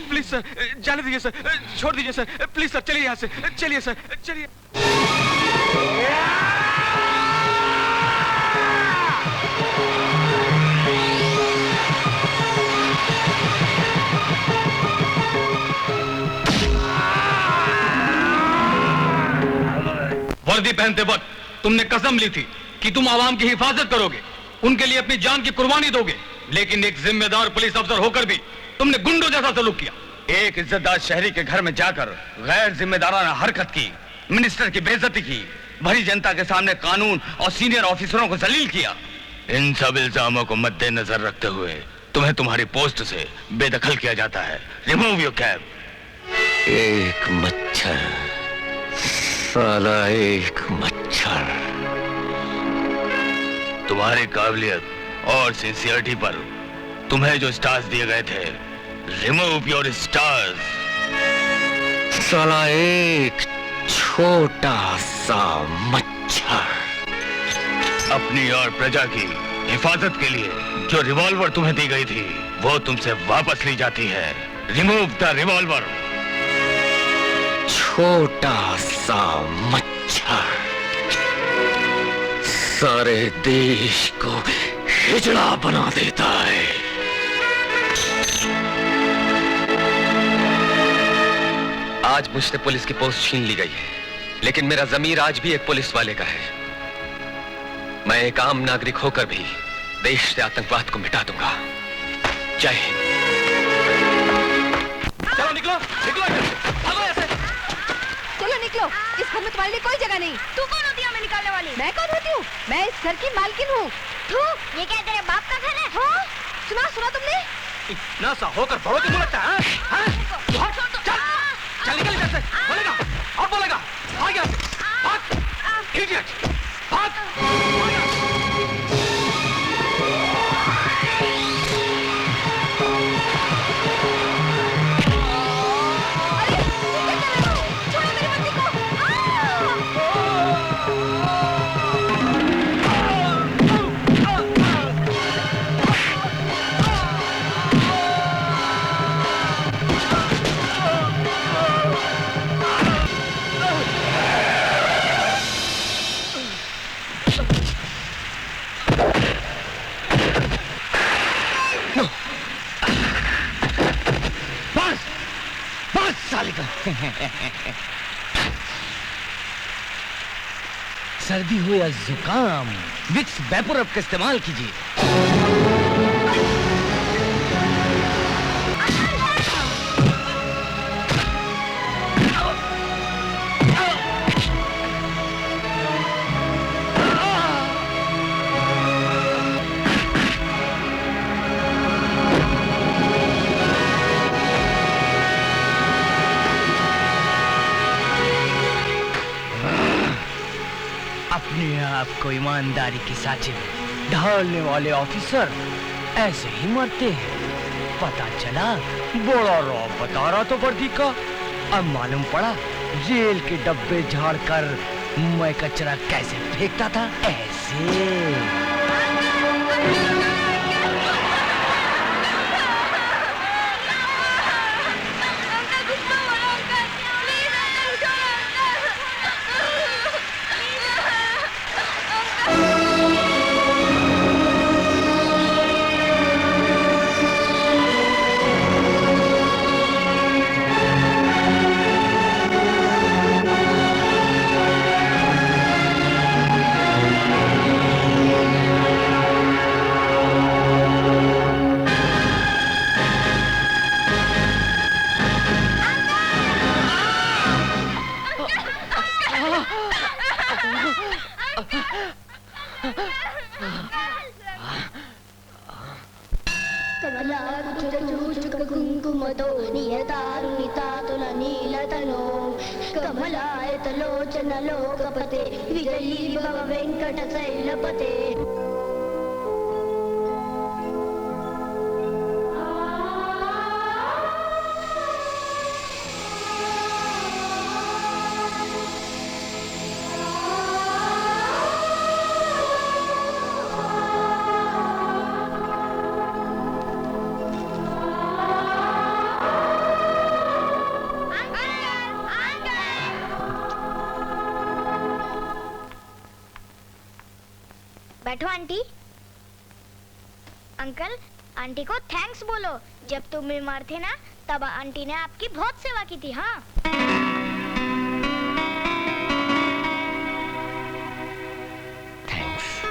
S6: Please sir, जाने दीजिए सर, छोड़ दीजिए सर, प्लीज सर, चलिए यहाँ से, चलिए सर, चलिए।
S14: वर्दी पहनते वक्त तुमने कसम ली थी कि तुम आवाम की हिफाजत करोगे, उनके लिए अपनी जान की कुर्बानी दोगे, लेकिन एक जिम्मेदार पुलिस अफसर होकर भी तुमने गुंडों जैसा सलूक किया।
S2: एक इज्जतदार शहरी के घर में जाकर गैर जिम्मेदाराना हरकत की, मिनिस्टर की बेइज्जती की, भरी जनता के सामने कानून और सीनियर ऑफिसरों को जलील किया। इन सब इल्जामों को मद्देनजर रखते हुए तुम्हें तुम्हारी पोस्ट से बेदखल किया जाता है। Remove your cap.
S5: एक मच्छर, साला एक मच्छर।
S2: तुम्हारी काबिलियत और सिंसियरिटी पर तुम्हें जो स्टार्स दिए गए थे, रिमूव योर स्टार्स।
S5: साला एक छोटा सा मच्छर।
S2: अपनी और प्रजा की हिफाजत के लिए जो रिवॉल्वर तुम्हें दी गई थी, वो तुमसे वापस ली जाती है। Remove the revolver.
S5: छोटा सा मच्छर सारे देश को हिजड़ा बना देता है। आज मुझसे पुलिस की पोस्ट छीन ली गई है, लेकिन मेरा जमीर आज भी एक पुलिस वाले का है। मैं एक आम नागरिक होकर भी देश से आतंकवाद को मिटा दूंगा। जय हिंद।
S4: चलो निकलो, निकलो, भागो यहाँ से। चलो निकलो, इस घर में तुम्हारे लिए कोई जगह नहीं। तू कौन होती है हमें निकालने वाली? मैं कौन होती हूँ? मैं इस घर की मालकिन हूँ। तू ये क्या तेरे बाप का घर है? हाँ, सुना तुमने?
S14: इतना सा होकर बहुत ही लगता है। चल निकल इधर से। बोलेगा और बोलेगा। भाग यहाँ से। भाग। इडियट। भाग।
S2: सर्दी हो या जुकाम, विक्स वैपोरब का इस्तेमाल कीजिए। अपने आप को ईमानदारी की साँचे में ढालने वाले ऑफिसर ऐसे ही मरते हैं। पता चला बड़ा रौब बता रहा तो वर्दी का, अब मालूम पड़ा रेल के डब्बे झाड़कर मैं कचरा कैसे फेंकता था। ऐसे
S13: कुङ्कुमतो नियतारुणितातुलनीलतनो कमलायतलोचनलोकपते विजयी भव वेङ्कटशैलपते।
S1: बैठो आंटी। अंकल, आंटी को थैंक्स बोलो। जब तुम बीमार थे ना, तब आंटी ने आपकी बहुत सेवा की थी। हाँ,
S5: thanks.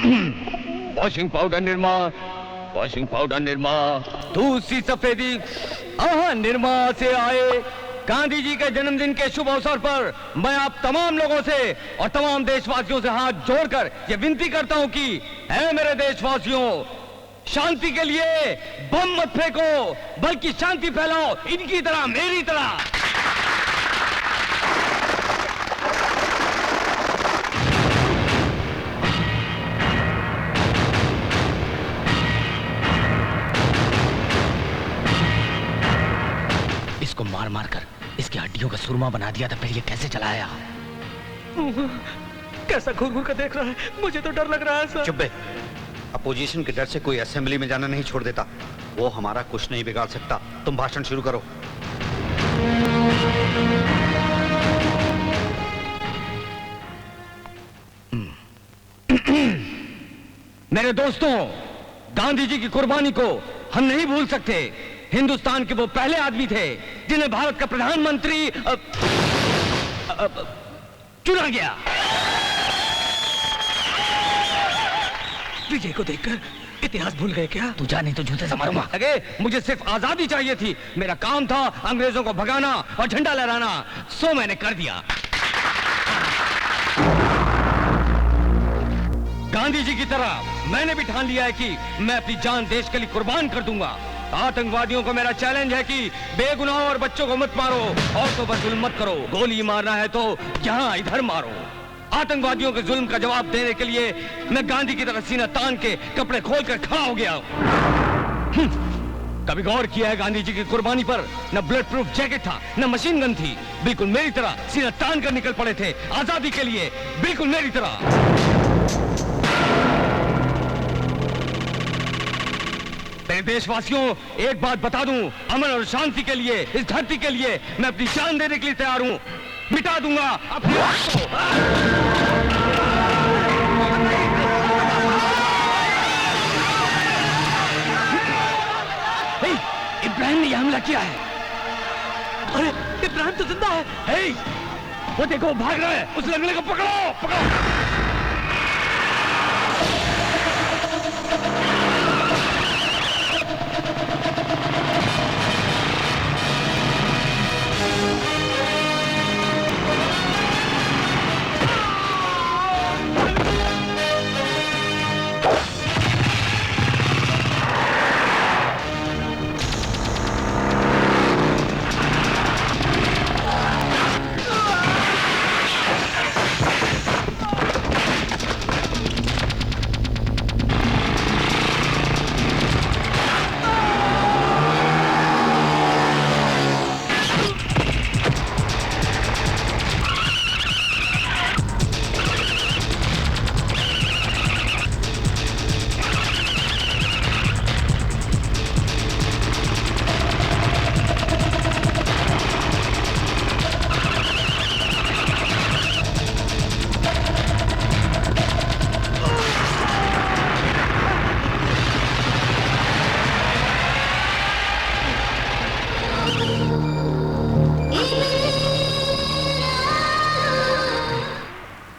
S2: Washing powder Nirma, washing powder Nirma, दूसरी सफेदी निरमा से आए। गांधी जी के जन्मदिन के शुभ अवसर पर मैं आप तमाम लोगों से और तमाम देशवासियों से हाथ जोड़कर यह विनती करता हूं कि ऐ मेरे देशवासियों, शांति के लिए बम मत फेंको, बल्कि शांति फैलाओ, इनकी तरह, मेरी तरह।
S7: इसको मार मार कर इसकी हड्डियों का सुरमा बना दिया था, फिर ये कैसे चलाया? कैसा घूर घूर कर देख रहा है, मुझे तो डर लग रहा है सर।
S3: चुप बे। अपोजिशन के डर से कोई असेंबली में जाना नहीं छोड़ देता। वो हमारा कुछ नहीं बिगाड़ सकता। तुम भाषण शुरू करो।
S2: मेरे दोस्तों, गांधी जी की कुर्बानी को हम नहीं भूल सकते। हिंदुस्तान के वो पहले आदमी थे जिन्हें भारत का प्रधानमंत्री चुना गया।
S7: विजय को देखकर इतिहास भूल गए क्या?
S2: तू जाने तो जूते से मारूंगा। अगे मुझे सिर्फ आजादी चाहिए थी। मेरा काम था अंग्रेजों को भगाना और झंडा लहराना, सो मैंने कर दिया। गांधी जी की तरह मैंने भी ठान लिया है कि मैं अपनी जान देश के लिए कुर्बान कर दूंगा। आतंकवादियों को मेरा चैलेंज है कि बेगुनाह और बच्चों को मत मारो, औरतों पर जुल्म मत करो। गोली मारना है तो यहाँ इधर मारो। आतंकवादियों के जुल्म का जवाब देने के लिए मैं गांधी की तरह सीना तान के कपड़े खोलकर खड़ा हो गया। कभी गौर किया है गांधी जी की कुर्बानी पर? न बुलेट प्रूफ जैकेट था, न मशीन गन थी। बिल्कुल मेरी तरह सीना तान कर निकल पड़े थे आजादी के लिए, बिल्कुल मेरी तरह। मेरे देशवासियों, एक बात बता दूं, अमन और शांति के लिए, इस धरती के लिए मैं अपनी जान देने के लिए तैयार हूं। मिटा दूंगा अपने आप को। इब्राहिम ने यह हमला किया है।
S7: अरे इब्राहिम तो जिंदा है।
S2: हे, वो देखो भाग रहा है, उस लंगड़े को पकड़ो, पकड़ो।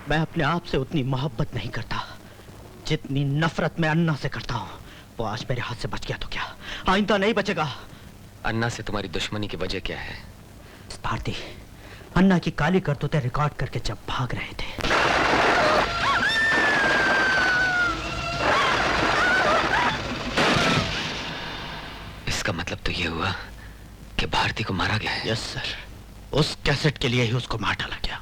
S3: मैं अपने आप से उतनी मोहब्बत नहीं करता जितनी नफरत मैं अन्ना से करता हूँ। वो आज मेरे हाथ से बच गया तो क्या आइंदा नहीं बचेगा।
S5: अन्ना से तुम्हारी दुश्मनी की वजह क्या है?
S3: भारती, अन्ना की काली करतूतें रिकॉर्ड करके जब भाग रहे थे,
S5: इसका मतलब तो ये हुआ कि भारती को मारा गया है।
S3: यस सर, उस कैसेट के लिए ही उसको मार डाला गया।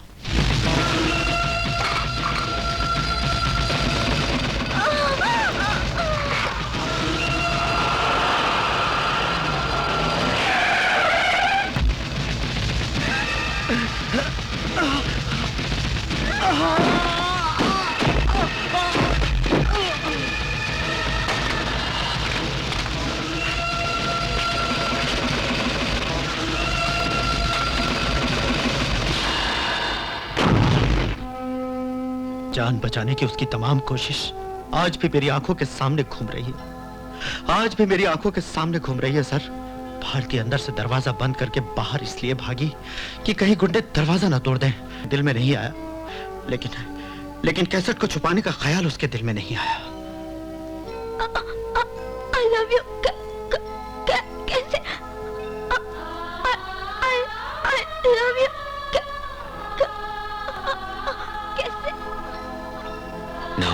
S3: जान बचाने की उसकी तमाम कोशिश आज भी मेरी आंखों के सामने घूम रही है। आज भी मेरी आंखों के सामने घूम रही है सर। भारती अंदर से दरवाजा बंद करके बाहर इसलिए भागी कि कहीं गुंडे दरवाजा ना तोड़ दें। दिल में नहीं आया, लेकिन कैसेट को छुपाने का ख्याल उसके दिल में नहीं आया।
S1: I love you. कैसे? I love you. कैसे?
S5: नो,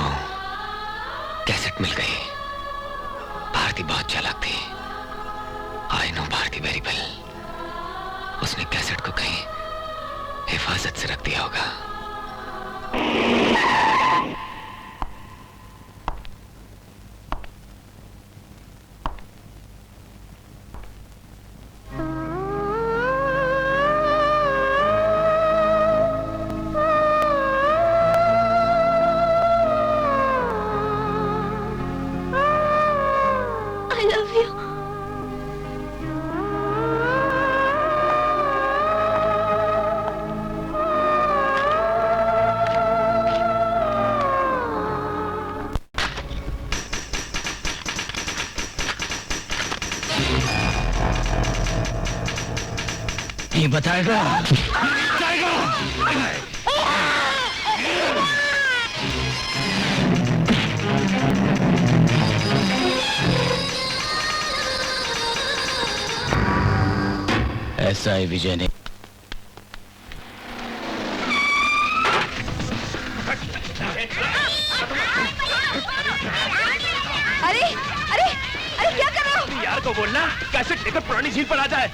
S5: कैसेट मिल गई। भारती बहुत चालाक थी। I know Bharti very well. उसने कैसेट को कहीं हिफाजत से रख दिया होगा।
S1: I love you.
S2: नहीं बताएगा।
S10: ऐसा ही विजय ने
S4: अरे अरे अरे क्या कर रहे हो?
S6: यार को बोलना कैसेट लेकर पुरानी झील पर आ जाए।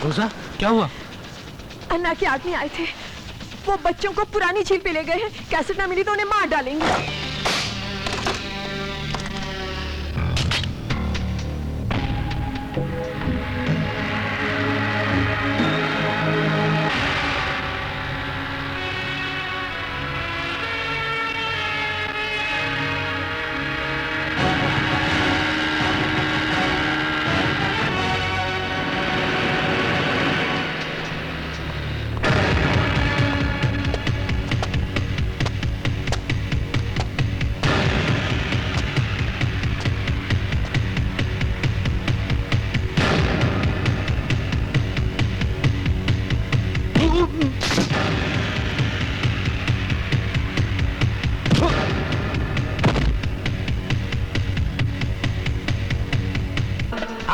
S7: रोजा, क्या हुआ?
S4: अन्ना के आदमी आए थे। वो बच्चों को पुरानी झील पे ले गए हैं। कैसेट ना मिली तो उन्हें मार डालेंगे।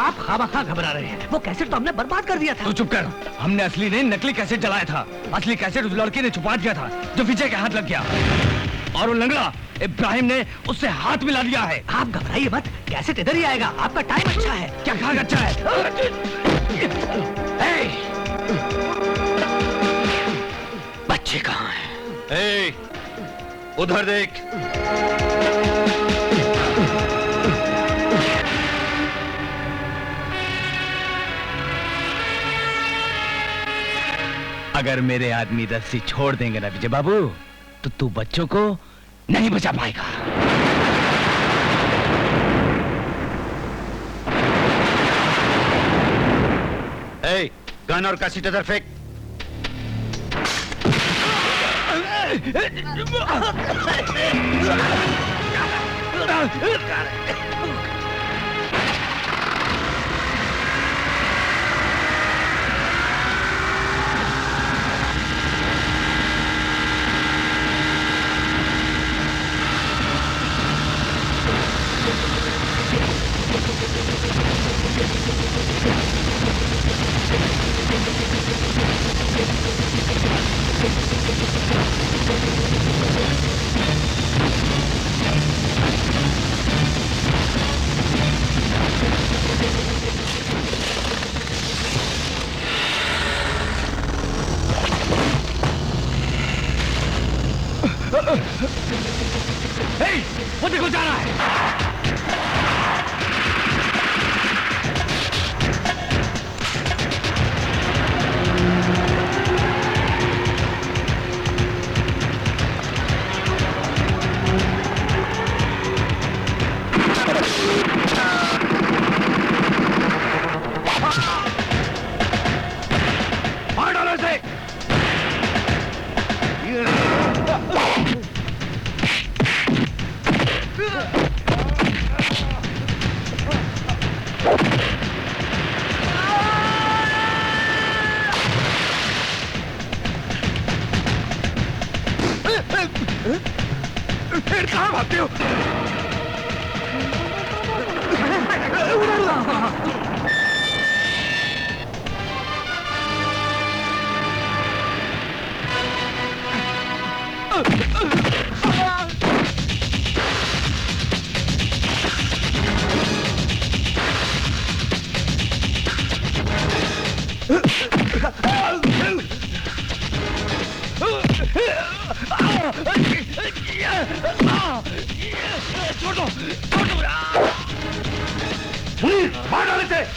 S7: आप खामखा घबरा रहे हैं। वो कैसेट तो हमने बर्बाद कर दिया था।
S2: तू चुप कर। हमने असली नहीं नकली कैसेट जलाया था। असली कैसेट उस लड़की ने छुपा दिया था जो विजय के हाथ लग गया, और वो लंगड़ा इब्राहिम ने उससे हाथ मिला दिया है।
S7: आप घबराइए मत, कैसेट इधर ही आएगा। आपका टाइम अच्छा है।
S2: क्या कहा अच्छा है?
S5: बच्चे कहाँ हैं?
S3: उधर देख।
S2: अगर मेरे आदमी रस्सी छोड़ देंगे ना विजय बाबू, तो तू बच्चों को नहीं बचा पाएगा।
S3: गन और कैसेट इधर फेंक।
S2: वो देखो जा रहा है।
S6: मार डालो इसे।
S2: फिर कहाँ भागते हो? छोड़ दो, छोड़ दो। मुनीर, मार डाले थे।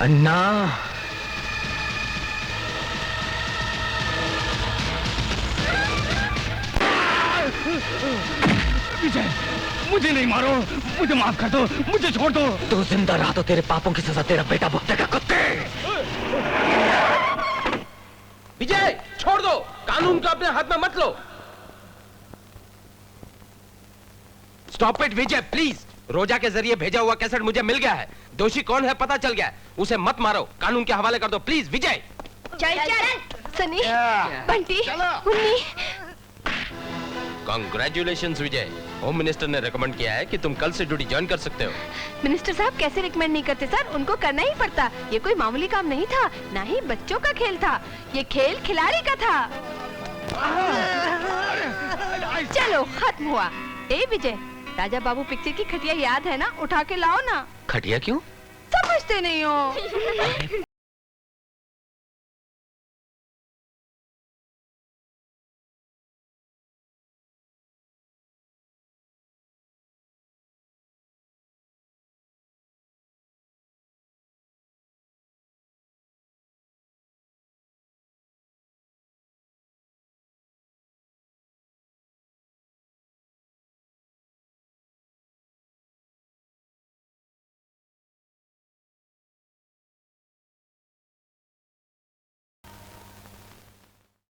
S5: अन्ना,
S2: विजय, मुझे नहीं मारो, मुझे माफ कर दो, मुझे छोड़ दो।
S5: तू जिंदा रहा तो तेरे पापों की सजा तेरा बेटा भुगतेगा, कुत्ते।
S10: विजय, छोड़ दो, कानून को अपने हाथ में मत लो। Stop it Vijay, please. रोजा के जरिए भेजा हुआ कैसेट मुझे मिल गया है। दोषी कौन है पता चल गया है। उसे मत मारो, कानून के हवाले कर दो प्लीज विजय।
S4: चल चल सनी, बंटी, उन्नी।
S10: कांग्रेचुलेशंस विजय। होम मिनिस्टर ने रेकमेंड किया है कि तुम कल से ड्यूटी ज्वाइन कर सकते हो।
S4: मिनिस्टर साहब कैसे रिकमेंड नहीं करते सर, उनको करना ही पड़ता। ये कोई मामूली काम नहीं था, ना ही बच्चों का खेल था, ये खेल खिलाड़ी का था। चलो खत्म हुआ। ए विजय, राजा बाबू पिक्चर की खटिया याद है ना, उठा के लाओ ना।
S5: खटिया क्यों?
S4: समझते नहीं हो।